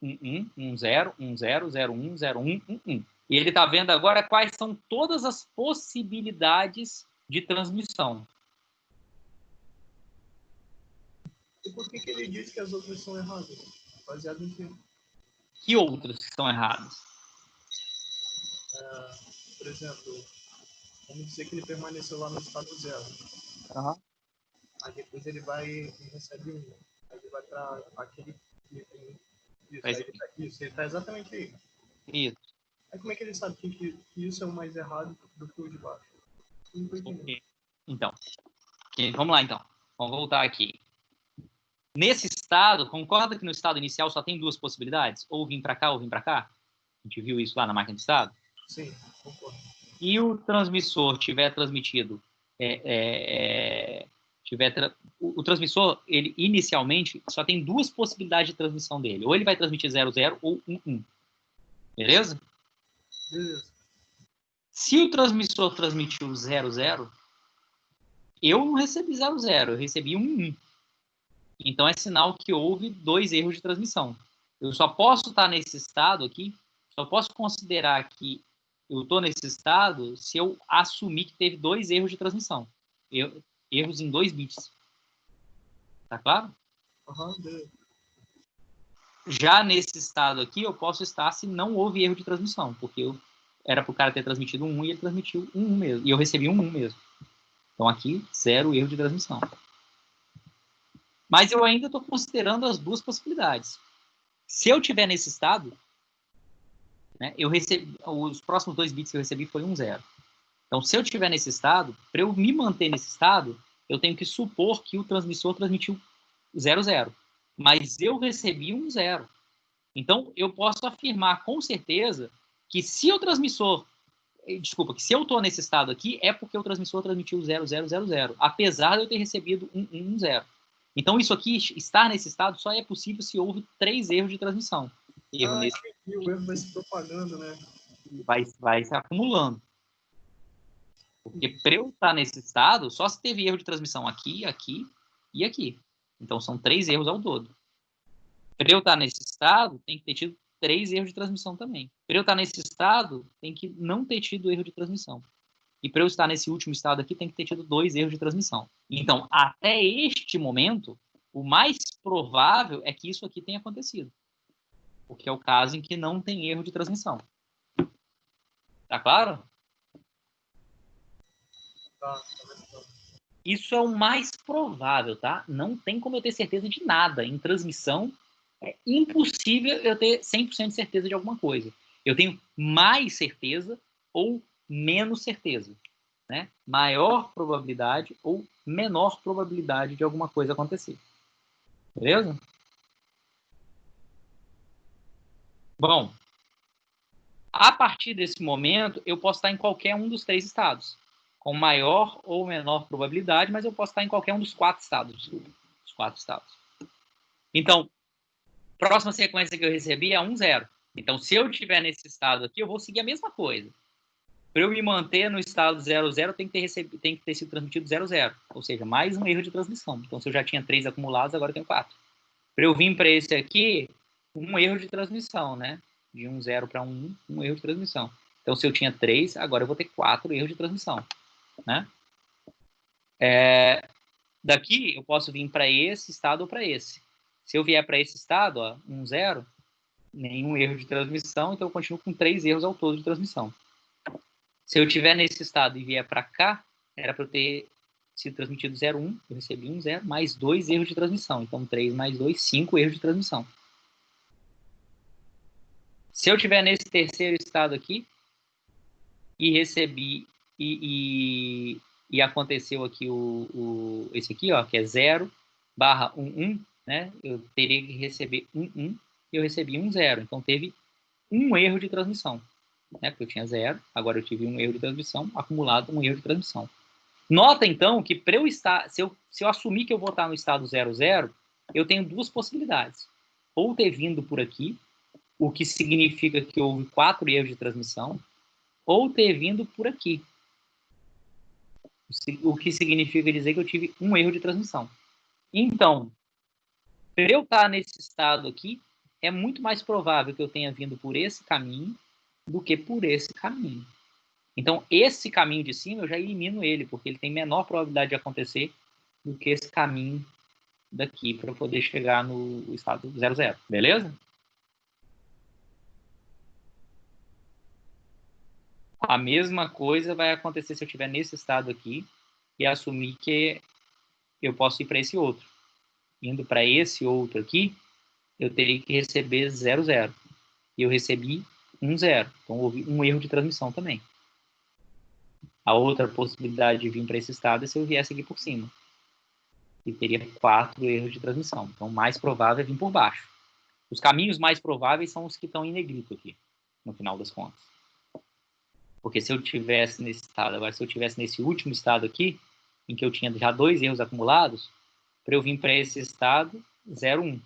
1, 0, 0, 0, 1, 0, 1, 1, 1. E ele está vendo agora quais são todas as possibilidades de transmissão. E por que ele diz que as outras são erradas? Baseado em quê? Que outras que estão erradas? Por exemplo, vamos dizer que ele permaneceu lá no estado 0. Uhum. Aí depois ele vai e recebe 1. Aí ele vai para aquele item. Isso, ele está exatamente aí. Isso. Aí como é que ele sabe que isso é o mais errado do que o de baixo? Não tô entendendo. Então, vamos lá então. Vamos voltar aqui. Nesse estado, concorda que no estado inicial só tem 2 possibilidades? Ou vir para cá ou vir para cá? A gente viu isso lá na máquina de estado? Sim, concordo. E o transmissor tiver transmitido, o transmissor, ele inicialmente só tem 2 possibilidades de transmissão dele. Ou ele vai transmitir 00 ou 11. Beleza? Beleza. Se o transmissor transmitiu 00, eu não recebi 00, eu recebi 11. Então é sinal que houve 2 erros de transmissão. Eu só posso estar nesse estado aqui, só posso considerar que eu estou nesse estado se eu assumir que teve 2 erros de transmissão. Erros em 2 bits. Tá claro? Beleza. Já nesse estado aqui, eu posso estar se não houve erro de transmissão, porque era para o cara ter transmitido 1 e ele transmitiu 1 mesmo. E eu recebi 1 mesmo. Então aqui, 0 erro de transmissão. Mas eu ainda estou considerando as 2 possibilidades. Se eu tiver nesse estado, né, os próximos 2 bits que eu recebi foi 0. Então, se eu estiver nesse estado, para eu me manter nesse estado, eu tenho que supor que o transmissor transmitiu 00. Mas eu recebi 0. Então, eu posso afirmar com certeza que se o transmissor... que se eu estou nesse estado aqui, é porque o transmissor transmitiu 0000, apesar de eu ter recebido 0. Então, isso aqui, estar nesse estado, só é possível se houve 3 erros de transmissão. E o erro vai se propagando, né? Vai se acumulando. Porque para eu estar nesse estado, só se teve erro de transmissão aqui, aqui e aqui. Então, são 3 erros ao todo. Para eu estar nesse estado, tem que ter tido 3 erros de transmissão também. Para eu estar nesse estado, tem que não ter tido erro de transmissão. E para eu estar nesse último estado aqui, tem que ter tido 2 erros de transmissão. Então, até este momento, o mais provável é que isso aqui tenha acontecido. Porque é o caso em que não tem erro de transmissão. Tá claro? Tá. Isso é o mais provável, tá? Não tem como eu ter certeza de nada. Em transmissão, é impossível eu ter 100% de certeza de alguma coisa. Eu tenho mais certeza ou menos certeza, né? Maior probabilidade ou menor probabilidade de alguma coisa acontecer. Beleza? Bom, a partir desse momento, eu posso estar em qualquer um dos 3 estados, com maior ou menor probabilidade, mas eu posso estar em qualquer um dos 4 estados, desculpa, os 4 estados. Então, próxima sequência que eu recebi é 1, 0. Então, se eu estiver nesse estado aqui, eu vou seguir a mesma coisa. Para eu me manter no estado 0, 0, tem que ter sido transmitido 0, 0. Ou seja, mais um erro de transmissão. Então, se eu já tinha 3 acumulados, agora eu tenho 4. Para eu vir para esse aqui, um erro de transmissão, né? De 1, 0 para 1, um erro de transmissão. Então, se eu tinha 3, agora eu vou ter 4 erros de transmissão, né? Daqui, eu posso vir para esse estado ou para esse. Se eu vier para esse estado, ó, 1, 0, nenhum erro de transmissão, então eu continuo com 3 erros ao todo de transmissão. Se eu estiver nesse estado e vier para cá, era para eu ter sido transmitido 0, 1, eu recebi 1, 0, mais 2 erros de transmissão. Então, 3 mais 2, 5 erros de transmissão. Se eu estiver nesse terceiro estado aqui e recebi e aconteceu aqui esse aqui, ó, que é 0/1, né? Eu teria que receber 1, 1, e eu recebi 1, 0. Então, teve um erro de transmissão, né? Porque eu tinha 0, agora eu tive um erro de transmissão, acumulado um erro de transmissão. Nota, então, que para eu estar, se eu assumir que eu vou estar no estado 0, 0, eu tenho 2 possibilidades. Ou ter vindo por aqui, o que significa que houve 4 erros de transmissão, ou ter vindo por aqui, o que significa dizer que eu tive um erro de transmissão. Então, para eu estar nesse estado aqui, é muito mais provável que eu tenha vindo por esse caminho do que por esse caminho. Então, esse caminho de cima, eu já elimino ele, porque ele tem menor probabilidade de acontecer do que esse caminho daqui, para poder chegar no estado 0, 0. Beleza? A mesma coisa vai acontecer se eu estiver nesse estado aqui e assumir que eu posso ir para esse outro. Indo para esse outro aqui, eu teria que receber 0, 0. E eu recebi 1, 0. Então, houve um erro de transmissão também. A outra possibilidade de vir para esse estado é se eu viesse aqui por cima. E teria 4 erros de transmissão. Então, o mais provável é vir por baixo. Os caminhos mais prováveis são os que estão em negrito aqui, no final das contas. Porque se eu tivesse nesse estado, agora se eu tivesse nesse último estado aqui, em que eu tinha já 2 erros acumulados, para eu vir para esse estado, 0, 1.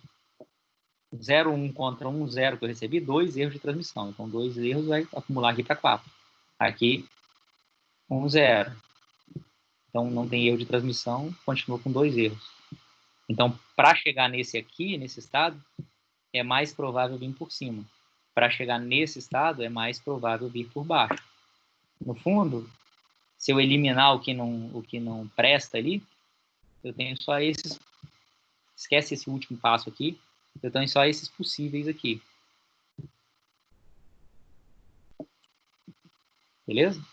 0, 1 contra 1, 0 que eu recebi, 2 erros de transmissão. Então, 2 erros vai acumular aqui para 4. Aqui, 1, 0. Então, não tem erro de transmissão, continua com 2 erros. Então, para chegar nesse aqui, nesse estado, é mais provável vir por cima. Para chegar nesse estado, é mais provável vir por baixo. No fundo, se eu eliminar o que não presta ali, eu tenho só esses... Esquece esse último passo aqui. Eu tenho só esses possíveis aqui. Beleza?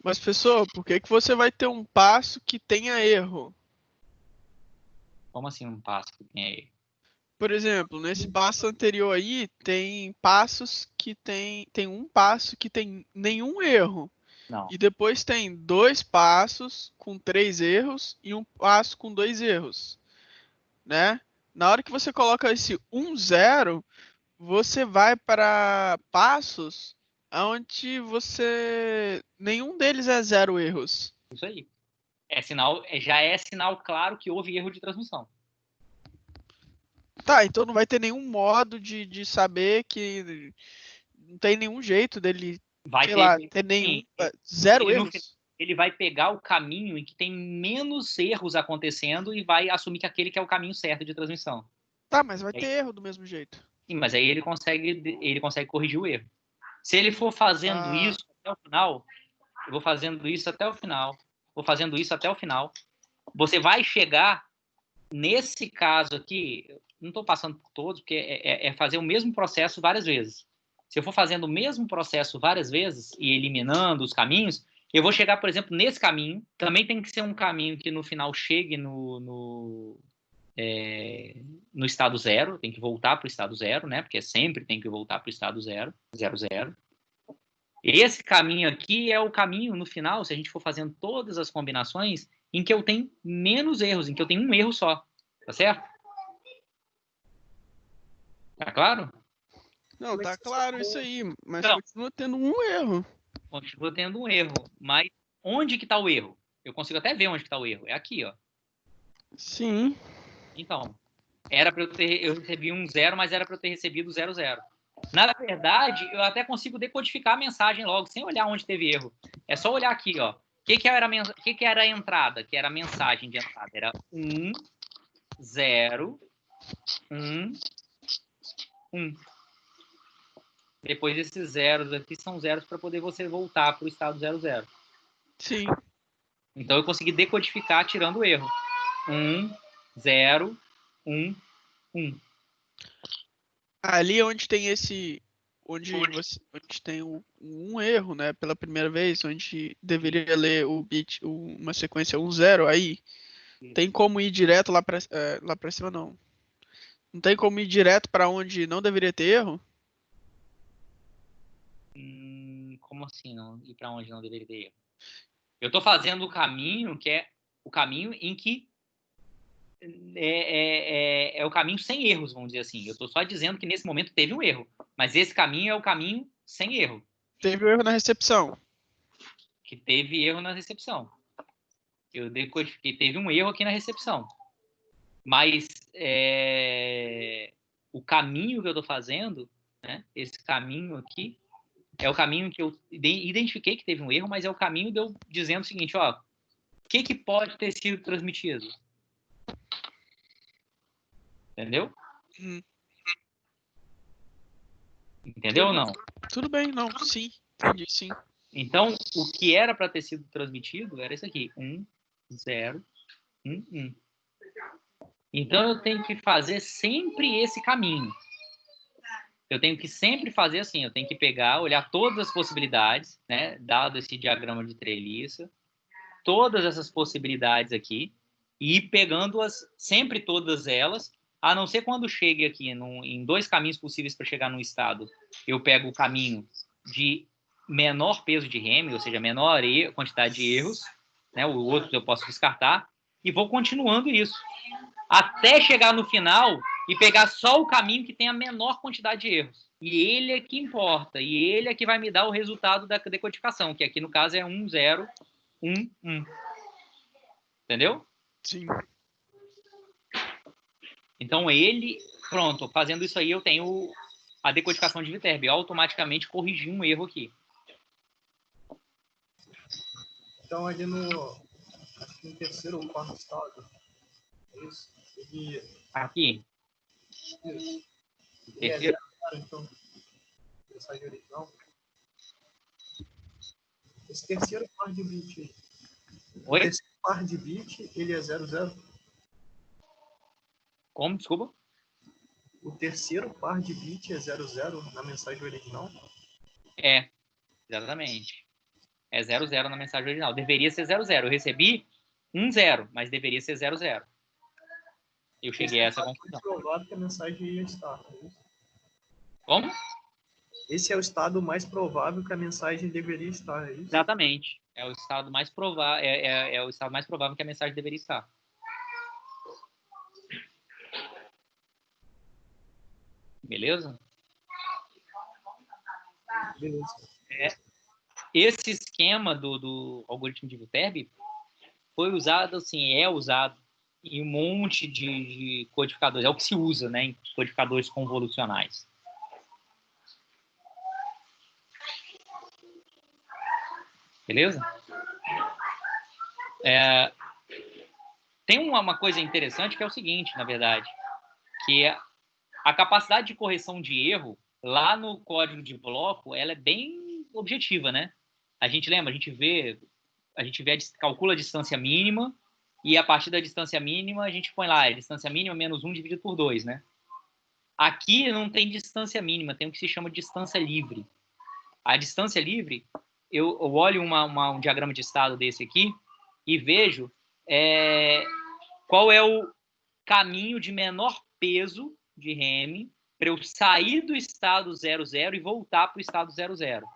Mas, pessoal, por que você vai ter um passo que tenha erro? Como assim um passo que tem aí? Por exemplo, nesse passo anterior aí, tem passos que tem um passo que tem nenhum erro. Não. E depois tem 2 passos com 3 erros e um passo com 2 erros, né? Na hora que você coloca esse 1, 0, você vai para passos onde nenhum deles é 0 erros. Isso aí. Já é sinal claro que houve erro de transmissão. Tá, então não vai ter nenhum modo de saber que não tem nenhum jeito dele, ter nenhum... 0 erros? Ele vai pegar o caminho em que tem menos erros acontecendo e vai assumir que aquele que é o caminho certo de transmissão. Tá, mas vai ter erro do mesmo jeito. Sim, mas aí ele consegue corrigir o erro. Se ele for fazendo isso até o final, eu vou fazendo isso até o final, vou fazendo isso até o final, você vai chegar nesse caso aqui, não estou passando por todos, porque é fazer o mesmo processo várias vezes. Se eu for fazendo o mesmo processo várias vezes e eliminando os caminhos, eu vou chegar, por exemplo, nesse caminho. Também tem que ser um caminho que no final chegue no estado zero, tem que voltar para o estado zero, né? Porque sempre tem que voltar para o estado zero, zero, zero. Esse caminho aqui é o caminho, no final, se a gente for fazendo todas as combinações, em que eu tenho menos erros, em que eu tenho um erro só. Tá certo? Tá claro? Não, tá claro isso aí, mas Não. continua tendo um erro. Continua tendo um erro. Mas onde que tá o erro? Eu consigo até ver onde que tá o erro. É aqui, ó. Sim. Então, era para eu recebi um 0, mas era para eu ter recebido 0, 0. Na verdade, eu até consigo decodificar a mensagem logo, sem olhar onde teve erro. É só olhar aqui, ó. O que era a entrada? Que era a mensagem de entrada? Era 1, 0, 1, 1. Depois esses zeros aqui são zeros para poder você voltar para o estado 0, 0. Sim. Então eu consegui decodificar tirando o erro. 1, 0, 1, 1. Ali onde tem esse. Onde tem um erro, né? Pela primeira vez, onde deveria ler o bit, uma sequência 1, 0, aí tem como ir direto lá pra cima, não. Não tem como ir direto para onde não deveria ter erro? Como assim? Não? E para onde não deveria ter erro? Eu estou fazendo o caminho que é o caminho em que é o caminho sem erros, vamos dizer assim. Eu estou só dizendo que nesse momento teve um erro, mas esse caminho é o caminho sem erro. Teve um erro na recepção. Que teve erro na recepção. Eu decodifiquei, teve um erro aqui na recepção. Mas o caminho que eu estou fazendo, né, esse caminho aqui, é o caminho que eu identifiquei que teve um erro, mas é o caminho de eu dizendo o seguinte, ó, o que pode ter sido transmitido? Entendeu? Entendeu ou não? Tudo bem, não, sim, entendi, sim. Então, o que era para ter sido transmitido era isso aqui, 1, 0, 1, 1. Então, eu tenho que fazer sempre esse caminho. Eu tenho que sempre fazer assim, eu tenho que pegar, olhar todas as possibilidades, né, dado esse diagrama de treliça, todas essas possibilidades aqui, e ir pegando-as, sempre todas elas, a não ser quando chegue aqui em dois caminhos possíveis para chegar num estado. Eu pego o caminho de menor peso de Hamming, ou seja, menor quantidade de erros, né, o outro eu posso descartar, e vou continuando isso. Até chegar no final e pegar só o caminho que tem a menor quantidade de erros. E ele é que importa, e ele é que vai me dar o resultado da decodificação, que aqui no caso é 1, 0, 1, 1. Entendeu? Sim. Então pronto, fazendo isso aí eu tenho a decodificação de Viterbi, eu automaticamente corrigi um erro aqui. Então ali no terceiro ou quarto estado, é isso? Aqui. Isso. Terceiro. Então, mensagem original. Esse terceiro par de bit. Oi? Esse par de bit, ele é 00? Como? Desculpa? O terceiro par de bit é 00 na mensagem original? É, exatamente. É 00 na mensagem original. Deveria ser 00. Eu recebi 10, mas deveria ser 00. Eu cheguei a essa conclusão. É provável que a mensagem ia estar. É isso? Como? Esse é o estado mais provável que a mensagem deveria estar. É isso? Exatamente. É o estado mais provável. É o estado mais provável que a mensagem deveria estar. Beleza? Beleza. Esse esquema do algoritmo de Viterbi foi usado, assim, é usado em um monte de codificadores. É o que se usa, né, em codificadores convolucionais. Beleza? Tem uma coisa interessante que é o seguinte, na verdade, que a capacidade de correção de erro lá no código de bloco, ela é bem objetiva, né? A gente lembra, a gente calcula a distância mínima e a partir da distância mínima a gente põe lá, a distância mínima menos 1 dividido por 2, né? Aqui não tem distância mínima, tem o que se chama de distância livre. A distância livre, eu olho um diagrama de estado desse aqui e vejo qual é o caminho de menor peso de Hamming para eu sair do estado 00 e voltar para o estado 00. O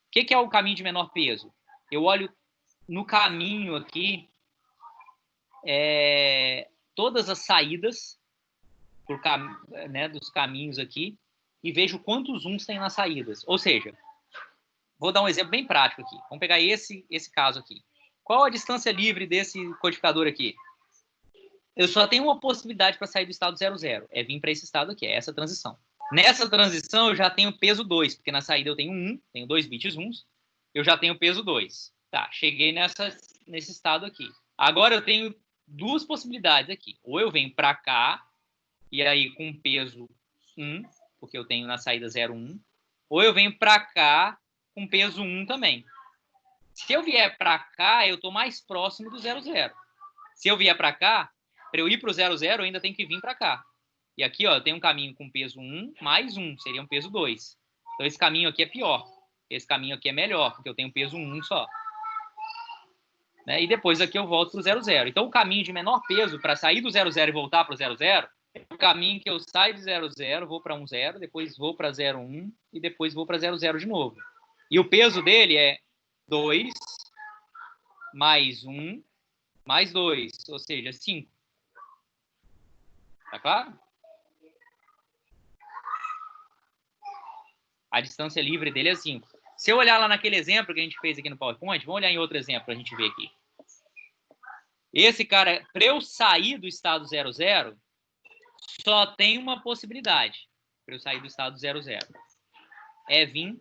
que é o caminho de menor peso? Eu olho no caminho aqui todas as saídas dos caminhos aqui e vejo quantos zooms tem nas saídas. Ou seja, vou dar um exemplo bem prático aqui. Vamos pegar esse caso aqui. Qual a distância livre desse codificador aqui? Eu só tenho uma possibilidade para sair do estado 00. É vir para esse estado aqui, é essa transição. Nessa transição, eu já tenho peso 2, porque na saída eu tenho 1, tenho 2 bits 1, eu já tenho peso 2. Tá, cheguei nesse estado aqui. Agora eu tenho duas possibilidades aqui. Ou eu venho para cá, e aí com peso 1, porque eu tenho na saída 0, 1. Ou eu venho para cá com peso 1 também. Se eu vier para cá, eu estou mais próximo do 00. Se eu vier para cá, para eu ir para o 00, eu ainda tenho que vir para cá. E aqui, ó, eu tenho um caminho com peso 1 mais 1, seria um peso 2. Então, esse caminho aqui é pior. Esse caminho aqui é melhor, porque eu tenho peso 1 só. Né? E depois aqui eu volto para o 00. Então, o caminho de menor peso para sair do 00 e voltar para o 00 é o caminho que eu saio do 00, vou para 10, depois vou para 01 e depois vou para 00 de novo. E o peso dele é 2 mais 1 mais 2, ou seja, 5. Tá claro? A distância livre dele é 5. Se eu olhar lá naquele exemplo que a gente fez aqui no PowerPoint, vamos olhar em outro exemplo para a gente ver aqui. Esse cara, para eu sair do estado 00, só tem uma possibilidade para eu sair do estado 00. É vir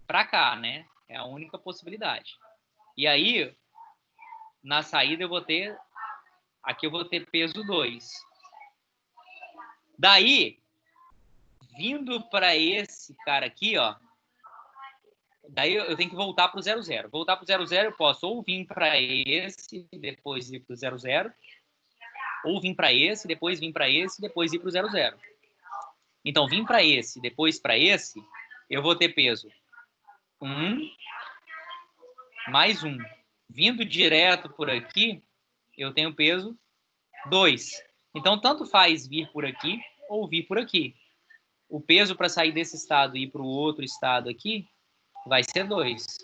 para cá, né? É a única possibilidade. E aí, na saída, aqui eu vou ter peso 2. Daí, vindo para esse cara aqui, ó, daí eu tenho que voltar para o 00. Voltar para o 00, eu posso ou vir para esse, depois ir para o 00, ou vir para esse, depois vir para esse, depois ir para o 00. Então, vim para esse, depois para esse, eu vou ter peso 1 mais 1. Vindo direto por aqui, eu tenho peso 2. Então, tanto faz vir por aqui ou vir por aqui. O peso para sair desse estado e ir para o outro estado aqui vai ser 2.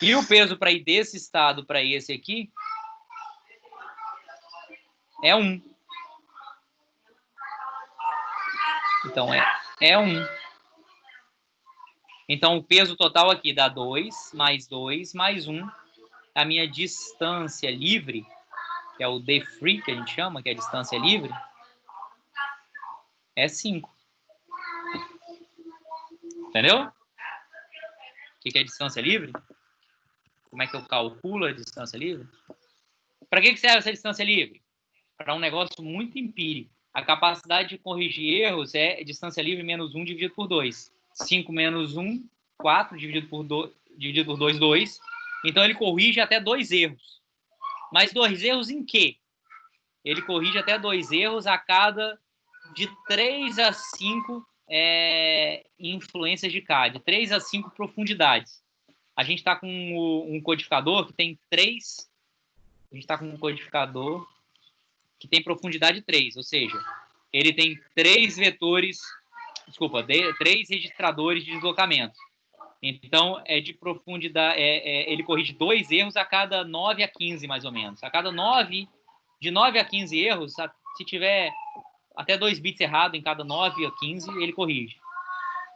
E o peso para ir desse estado para esse aqui é 1. Então, é 1. Então, o peso total aqui dá 2 mais 1. A minha distância livre, que é o D-free, que a gente chama, que é a distância livre, é 5. Entendeu? O que é a distância livre? Como é que eu calculo a distância livre? Para que serve essa distância livre? Para um negócio muito empírico. A capacidade de corrigir erros é distância livre menos 1 dividido por 2. 5 menos 1, 4, dividido por 2, 2. Então, ele corrige até 2 erros. Mas 2 erros em quê? Ele corrige até 2 erros a cada de 3 a 5 influências de K, de 3 a 5 profundidades. A gente está com um codificador que tem 3... A gente está com um codificador que tem profundidade 3, ou seja, ele tem 3 vetores... Desculpa, 3 registradores de deslocamento. Então, de profundidade, ele corrige 2 erros a cada 9 a 15, mais ou menos. A cada 9, de 9 a 15 erros, se tiver até 2 bits errados em cada 9 a 15, ele corrige.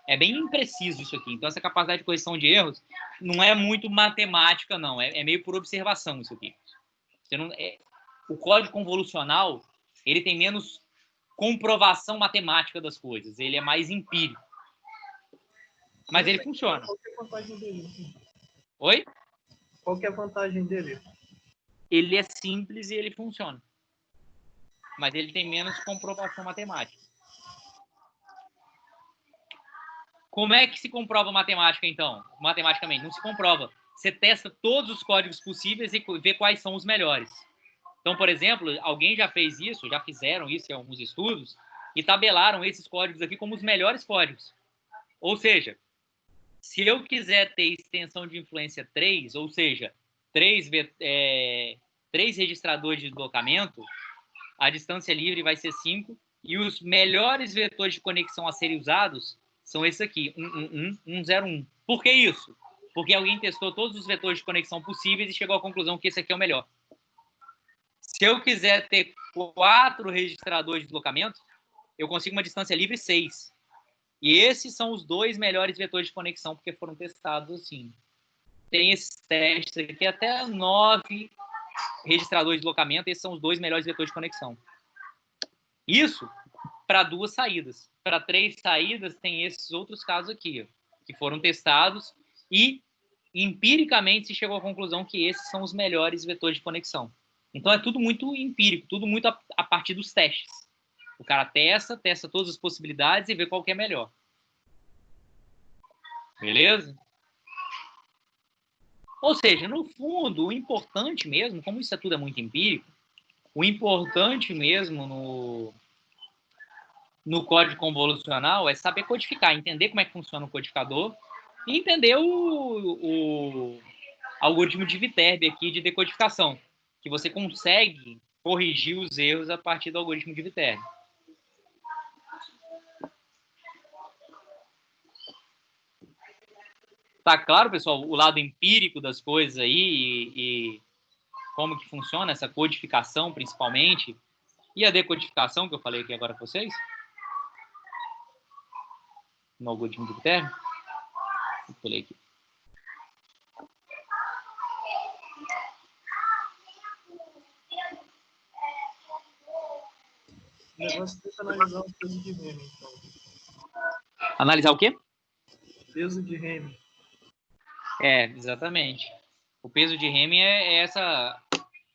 É bem impreciso isso aqui. Então, essa capacidade de correção de erros não é muito matemática, não. É meio por observação isso aqui. O código convolucional, ele tem menos comprovação matemática das coisas. Ele é mais empírico. Mas ele funciona. Qual que é a vantagem dele? Oi? Qual que é a vantagem dele? Ele é simples e ele funciona. mas ele tem menos comprovação matemática. Como é que se comprova matemática, então? Matematicamente, não se comprova. Você testa todos os códigos possíveis e vê quais são os melhores. Então, por exemplo, alguém já fez isso, já fizeram isso em alguns estudos, e tabelaram esses códigos aqui como os melhores códigos. Ou seja, se eu quiser ter extensão de influência 3, ou seja, 3 registradores de deslocamento, a distância livre vai ser 5, e os melhores vetores de conexão a serem usados são esses aqui, 101. Por que isso? Porque alguém testou todos os vetores de conexão possíveis e chegou à conclusão que esse aqui é o melhor. Se eu quiser ter 4 registradores de deslocamento, eu consigo uma distância livre 6. E esses são os 2 melhores vetores de conexão, porque foram testados assim. Tem esses testes aqui, até 9 registradores de deslocamento, esses são os 2 melhores vetores de conexão. Isso para 2 saídas. Para 3 saídas, tem esses outros casos aqui, ó, que foram testados e empiricamente se chegou à conclusão que esses são os melhores vetores de conexão. Então é tudo muito empírico, tudo muito a partir dos testes. O cara testa todas as possibilidades e vê qual que é melhor. Beleza? Ou seja, no fundo, o importante mesmo, como isso tudo é muito empírico, o importante mesmo no código convolucional é saber codificar, entender como é que funciona o codificador e entender o algoritmo de Viterbi aqui de decodificação, que você consegue corrigir os erros a partir do algoritmo de Viterbi. Tá claro, pessoal, o lado empírico das coisas aí e como que funciona essa codificação, principalmente, e a decodificação que eu falei aqui agora com vocês? No algoritmo de Viterbi. Vou pulei aqui. O negócio é analisar o peso de Hamming, então. Analisar o quê? Peso de Hamming. É, exatamente. O peso de Hamming é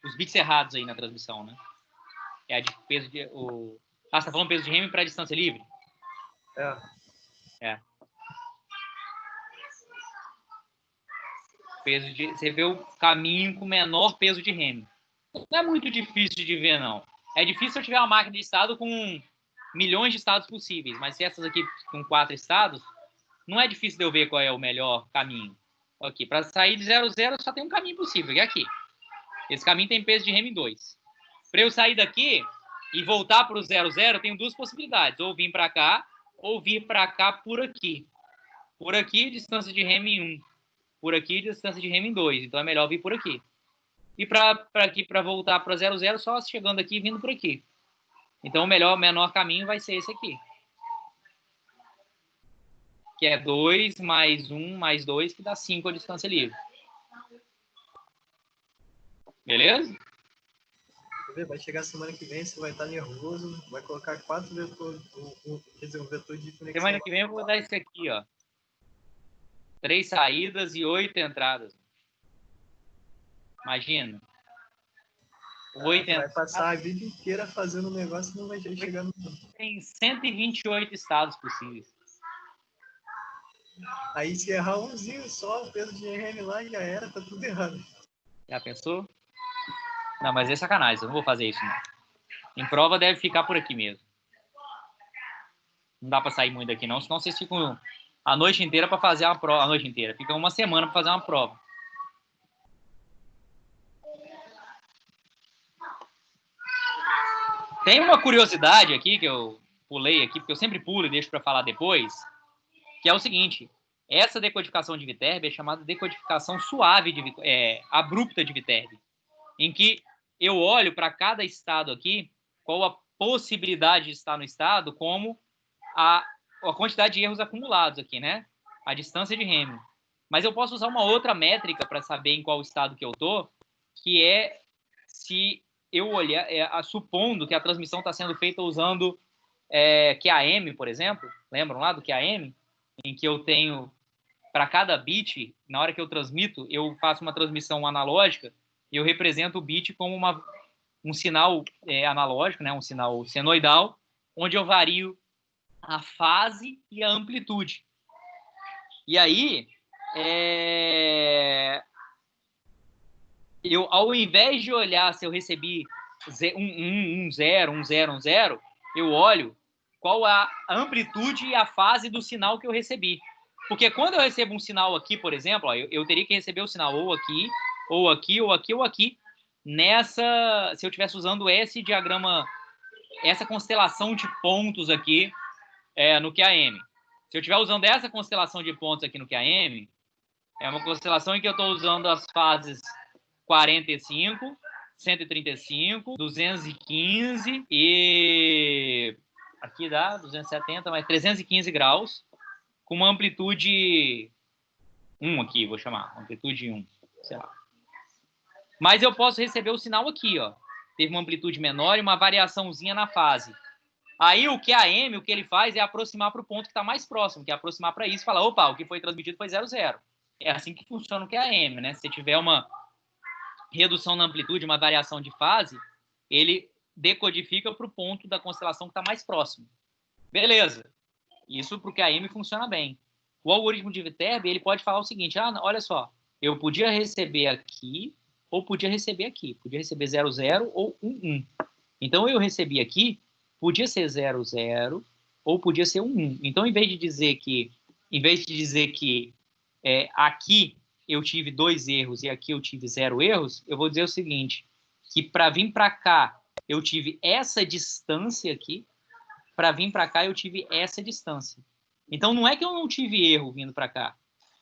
os bits errados aí na transmissão, né? É a de peso de... você está falando peso de Hamming para distância livre? É. Você vê o caminho com menor peso de Hamming. Não é muito difícil de ver, não. É difícil se eu tiver uma máquina de estado com milhões de estados possíveis, mas se essas aqui com 4 estados, não é difícil de eu ver qual é o melhor caminho. Aqui, para sair de 0, 0, só tem um caminho possível, que é aqui. Esse caminho tem peso de Hamming 2. Para eu sair daqui e voltar para o 0, 0, eu tenho 2 possibilidades. Ou vir para cá, ou vir para cá por aqui. Por aqui, distância de Hamming 1. Por aqui, distância de Hamming 2. Então, é melhor vir por aqui. E para voltar para 0, 0, só chegando aqui e vindo por aqui. Então, o menor caminho vai ser esse aqui. Que é 2 mais 1 mais 2, que dá 5 a distância livre. Beleza? Vai chegar semana que vem, você vai estar nervoso, vai colocar 4 vetores, quer dizer, um vetor de conexão. Semana que vem eu vou dar esse aqui, ó. 3 saídas e 8 entradas. Imagina. 8 vai passar a vida inteira fazendo um negócio e não vai chegar no... Tem 128 estados possíveis. Aí se errar umzinho só, o peso de RM lá já era, tá tudo errado. Já pensou? Não, mas é sacanagem, eu não vou fazer isso não. Em prova deve ficar por aqui mesmo. Não dá para sair muito daqui não, senão vocês ficam a noite inteira para fazer uma prova. A noite inteira, fica uma semana para fazer uma prova. Tem uma curiosidade aqui que eu pulei aqui, porque eu sempre pulo e deixo para falar depois, que é o seguinte: essa decodificação de Viterbi é chamada decodificação suave, abrupta de Viterbi, em que eu olho para cada estado aqui, qual a possibilidade de estar no estado, como a quantidade de erros acumulados aqui, né? A distância de Hamming. Mas eu posso usar uma outra métrica para saber em qual estado que eu estou, que é se eu olhar, supondo que a transmissão está sendo feita usando QAM, por exemplo. Lembram lá do QAM? Em que eu tenho, para cada bit, na hora que eu transmito, eu faço uma transmissão analógica e eu represento o bit como um sinal analógico, né, um sinal senoidal, onde eu vario a fase e a amplitude. E aí, eu, ao invés de olhar se eu recebi 1, 0, 1, 0, 1, 0, eu olho qual a amplitude e a fase do sinal que eu recebi. Porque quando eu recebo um sinal aqui, por exemplo, ó, eu teria que receber o sinal ou aqui, ou aqui, ou aqui, ou aqui, se eu estivesse usando esse diagrama, essa constelação de pontos aqui no QAM. Se eu estiver usando essa constelação de pontos aqui no QAM, é uma constelação em que eu estou usando as fases 45, 135, 215 e aqui dá 270, mais 315 graus, com uma amplitude 1 aqui, vou chamar, amplitude 1, sei lá. Mas eu posso receber o sinal aqui, ó. Teve uma amplitude menor e uma variaçãozinha na fase. Aí o QAM, o que ele faz é aproximar para o ponto que está mais próximo, que é aproximar para isso e falar, opa, o que foi transmitido foi 0, 0. É assim que funciona o QAM, né? Se tiver uma redução na amplitude, uma variação de fase, ele decodifica para o ponto da constelação que está mais próximo. Beleza. Isso para o QAM funciona bem. O algoritmo de Viterbi, ele pode falar o seguinte, olha só, eu podia receber aqui ou podia receber aqui. Podia receber 0, 0 ou 1, 1. Então, eu recebi aqui, podia ser 0, 0 ou podia ser 1, 1. Então, em vez de dizer que aqui eu tive 2 erros e aqui eu tive 0 erros, eu vou dizer o seguinte, que para vir para cá eu tive essa distância aqui, para vir para cá eu tive essa distância. Então, não é que eu não tive erro vindo para cá,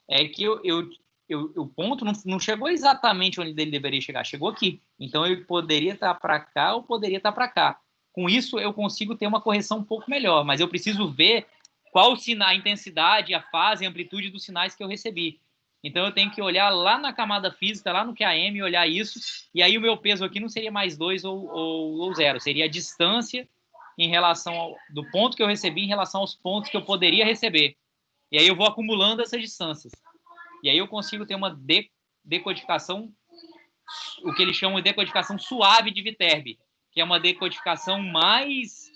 é que o ponto não chegou exatamente onde ele deveria chegar, chegou aqui. Então, ele poderia estar para cá ou poderia estar para cá. Com isso, eu consigo ter uma correção um pouco melhor, mas eu preciso ver qual a intensidade, a fase, a amplitude dos sinais que eu recebi. Então, eu tenho que olhar lá na camada física, lá no QAM, olhar isso, e aí o meu peso aqui não seria mais 2 ou 0, seria a distância em relação do ponto que eu recebi em relação aos pontos que eu poderia receber. E aí eu vou acumulando essas distâncias. E aí eu consigo ter uma decodificação, o que eles chamam de decodificação suave de Viterbi, que é uma decodificação mais,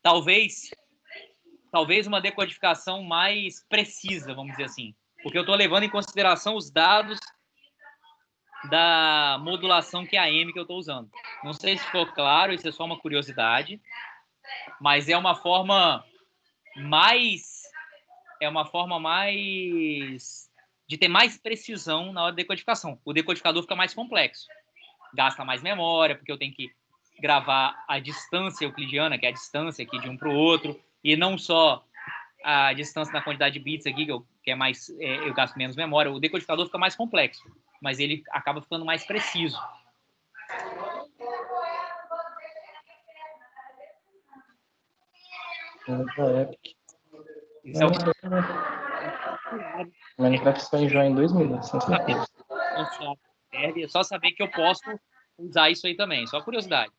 talvez uma decodificação mais precisa, vamos dizer assim, porque eu estou levando em consideração os dados da modulação QAM que eu estou usando. Não sei se ficou claro, isso é só uma curiosidade, mas é uma forma mais de ter mais precisão na hora da decodificação. O decodificador fica mais complexo, gasta mais memória, porque eu tenho que gravar a distância euclidiana, que é a distância aqui de um para o outro, e não só a distância na quantidade de bits aqui, que é mais, eu gasto menos memória. O decodificador fica mais complexo, mas ele acaba ficando mais preciso. Isso Minecraft só enjoa em 2 minutos, sem certeza. É só saber que eu posso usar isso aí também, só curiosidade.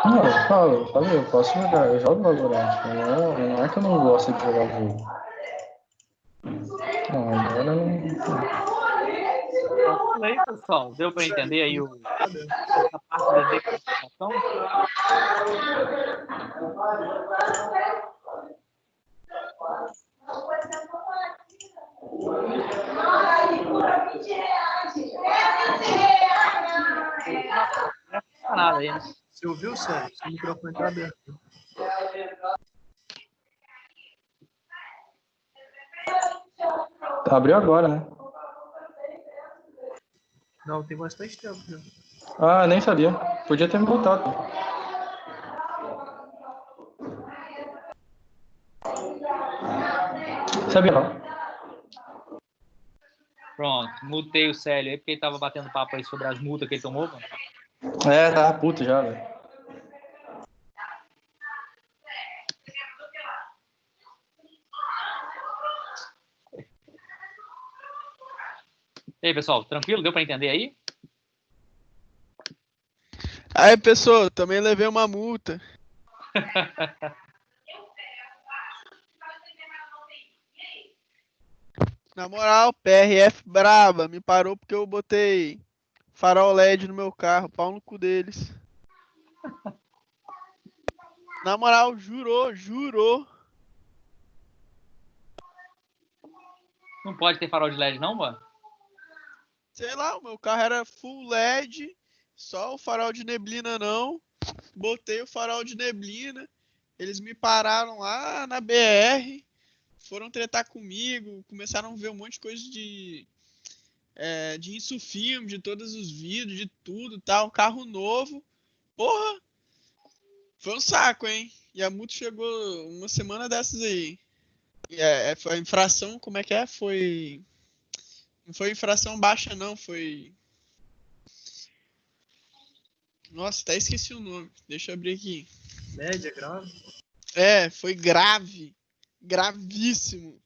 Não, eu falei, eu posso jogar, eu jogo Valorant, não é que eu não gosto de jogar jogo. Não, agora não. Aí, pessoal, deu para entender aí essa parte da decodificação? Não nada aí, né? Você ouviu, Sérgio? O microfone está aberto. Abriu agora, né? Não, tem bastante tempo já. Ah, nem sabia. Podia ter me botado. Sabia não. Pronto, mutei o Célio aí, porque ele tava batendo papo aí sobre as multas que ele tomou, mano. Tá puto já, velho. E aí, pessoal, tranquilo? Deu para entender aí? Aí, pessoal, também levei uma multa. Na moral, PRF braba, me parou porque eu botei farol LED no meu carro, pau no cu deles. Na moral, jurou. Não pode ter farol de LED, não, mano? Sei lá, o meu carro era full LED, só o farol de neblina não. Botei o farol de neblina, eles me pararam lá na BR, foram tretar comigo, começaram a ver um monte de coisa de insufilme, de todos os vidros, de tudo, tal, carro novo. Porra, foi um saco, hein? E a multa chegou uma semana dessas aí. E foi a infração, como é que é? Não foi infração baixa, não, foi. Nossa, até esqueci o nome. Deixa eu abrir aqui. Média, grave. Foi grave. Gravíssimo.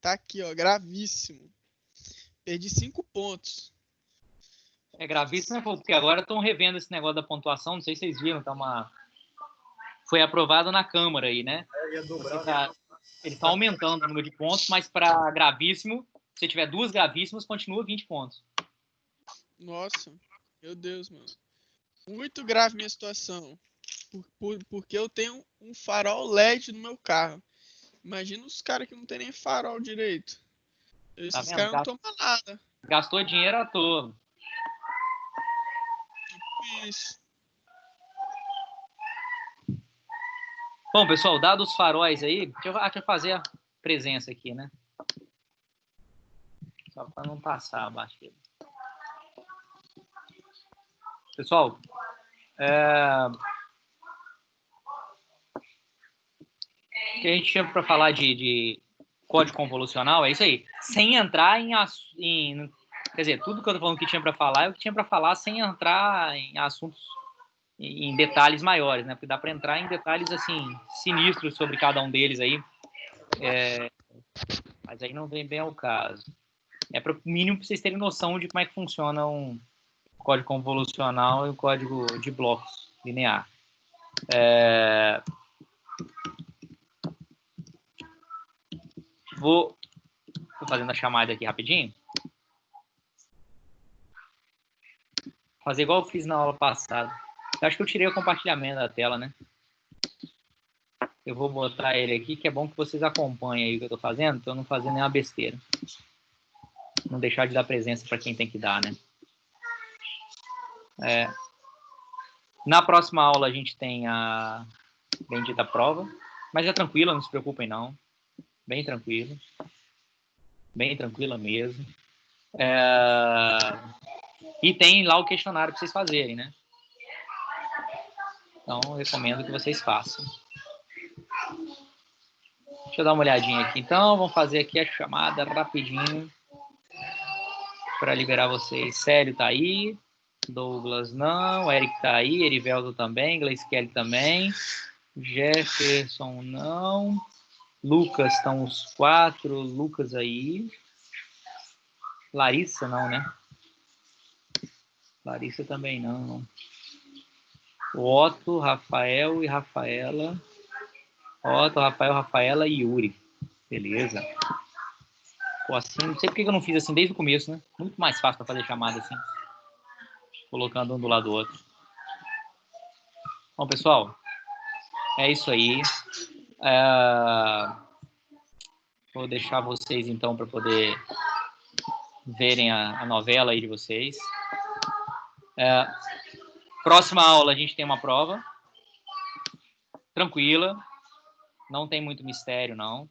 Tá aqui, ó, gravíssimo. Perdi 5 pontos. É gravíssimo, né? Porque agora estão revendo esse negócio da pontuação, não sei se vocês viram, foi aprovado na Câmara aí, né? Ia dobrar. Eles estão aumentando o número de pontos, mas para gravíssimo, se você tiver 2 gravíssimas, continua 20 pontos. Nossa, meu Deus, mano. Muito grave minha situação. Porque eu tenho um farol LED no meu carro. Imagina os caras que não tem nem farol direito. Esses caras não tomam nada. Gastou dinheiro à toa. Isso. Bom, pessoal, dados os faróis aí, deixa eu fazer a presença aqui, né? Só para não passar a batida. Pessoal, o que a gente chama para falar de código convolucional é isso aí. Sem entrar em quer dizer, tudo que eu tô falando que tinha para falar é o que tinha para falar sem entrar em assuntos, em detalhes maiores, né? Porque dá para entrar em detalhes assim sinistros sobre cada um deles aí, mas aí não vem bem ao caso. É para o mínimo para vocês terem noção de como é que funciona um código convolucional e um código de blocos linear. Vou fazendo a chamada aqui rapidinho. Fazer igual eu fiz na aula passada. Eu acho que eu tirei o compartilhamento da tela, né? Eu vou botar ele aqui, que é bom que vocês acompanhem aí o que eu estou fazendo, para eu não fazer nenhuma besteira. Não deixar de dar presença para quem tem que dar, né? Na próxima aula a gente tem a bendita prova, mas é tranquila, não se preocupem não. Bem tranquilo. Bem tranquila mesmo. E tem lá o questionário para vocês fazerem, né? Então, eu recomendo que vocês façam. Deixa eu dar uma olhadinha aqui. Então, vamos fazer aqui a chamada rapidinho para liberar vocês. Célio tá aí. Douglas não. Eric tá aí. Eriveldo também. Gleice Kelly também. Jefferson não. Lucas estão os 4. Lucas aí. Larissa não, né? Larissa também não. Otto, Rafael e Rafaela. Otto, Rafael, Rafaela e Yuri. Beleza. Pô, assim, não sei porque eu não fiz assim desde o começo, né? Muito mais fácil para fazer chamada assim. Colocando um do lado do outro. Bom, pessoal, é isso aí. Vou deixar vocês, então, para poder verem a novela aí de vocês. Próxima aula, a gente tem uma prova. Tranquila. Não tem muito mistério, não.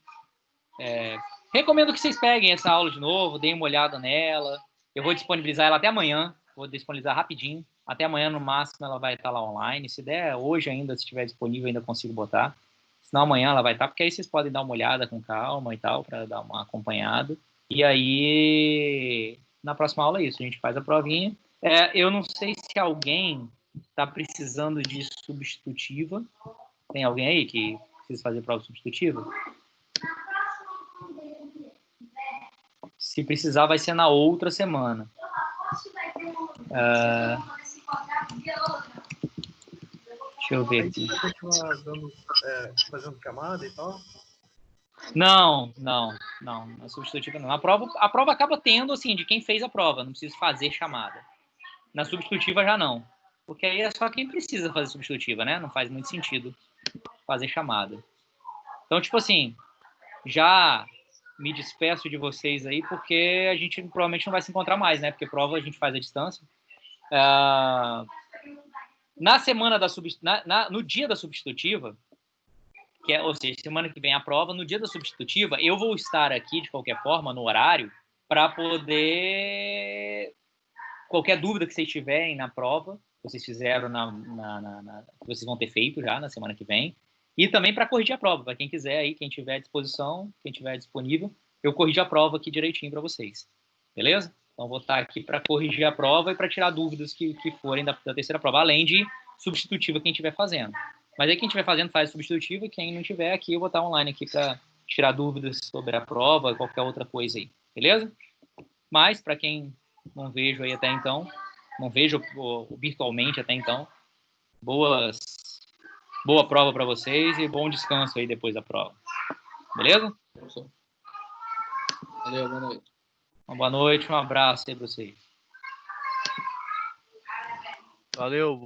Recomendo que vocês peguem essa aula de novo, deem uma olhada nela. Eu vou disponibilizar ela até amanhã. Vou disponibilizar rapidinho. Até amanhã, no máximo, ela vai estar lá online. Se der hoje ainda, se estiver disponível, ainda consigo botar. Senão amanhã ela vai estar, porque aí vocês podem dar uma olhada com calma e tal, para dar uma acompanhada. E aí, na próxima aula é isso. A gente faz a provinha. Eu não sei se alguém está precisando de substitutiva. Tem alguém aí que precisa fazer prova substitutiva? Se precisar, vai ser na outra semana. Deixa Deixa eu ver Aí aqui. você vai continuar fazendo chamada e tal? Não. Na substitutiva não. A prova acaba tendo, assim, de quem fez a prova. Não precisa fazer chamada. Na substitutiva já não. Porque aí é só quem precisa fazer substitutiva, né? Não faz muito sentido fazer chamada. Então, tipo assim, já me despeço de vocês aí, porque a gente provavelmente não vai se encontrar mais, né? Porque prova a gente faz à distância. Na semana da no dia da substitutiva, ou seja, semana que vem a prova, no dia da substitutiva, eu vou estar aqui, de qualquer forma, no horário, para poder... Qualquer dúvida que vocês tiverem na prova, que vocês fizeram, que vocês vão ter feito já na semana que vem, e também para corrigir a prova, para quem quiser aí, quem tiver à disposição, quem tiver disponível, eu corrijo a prova aqui direitinho para vocês. Beleza? Então, vou estar aqui para corrigir a prova e para tirar dúvidas que forem da terceira prova, além de substitutiva quem estiver fazendo. Mas aí quem estiver fazendo faz substitutiva, e quem não estiver aqui, eu vou estar online aqui para tirar dúvidas sobre a prova, qualquer outra coisa aí. Beleza? Mas, para quem não vejo aí até então, não vejo virtualmente até então, boa prova para vocês e bom descanso aí depois da prova. Beleza? Valeu, boa noite. Uma boa noite, um abraço aí para vocês. Valeu.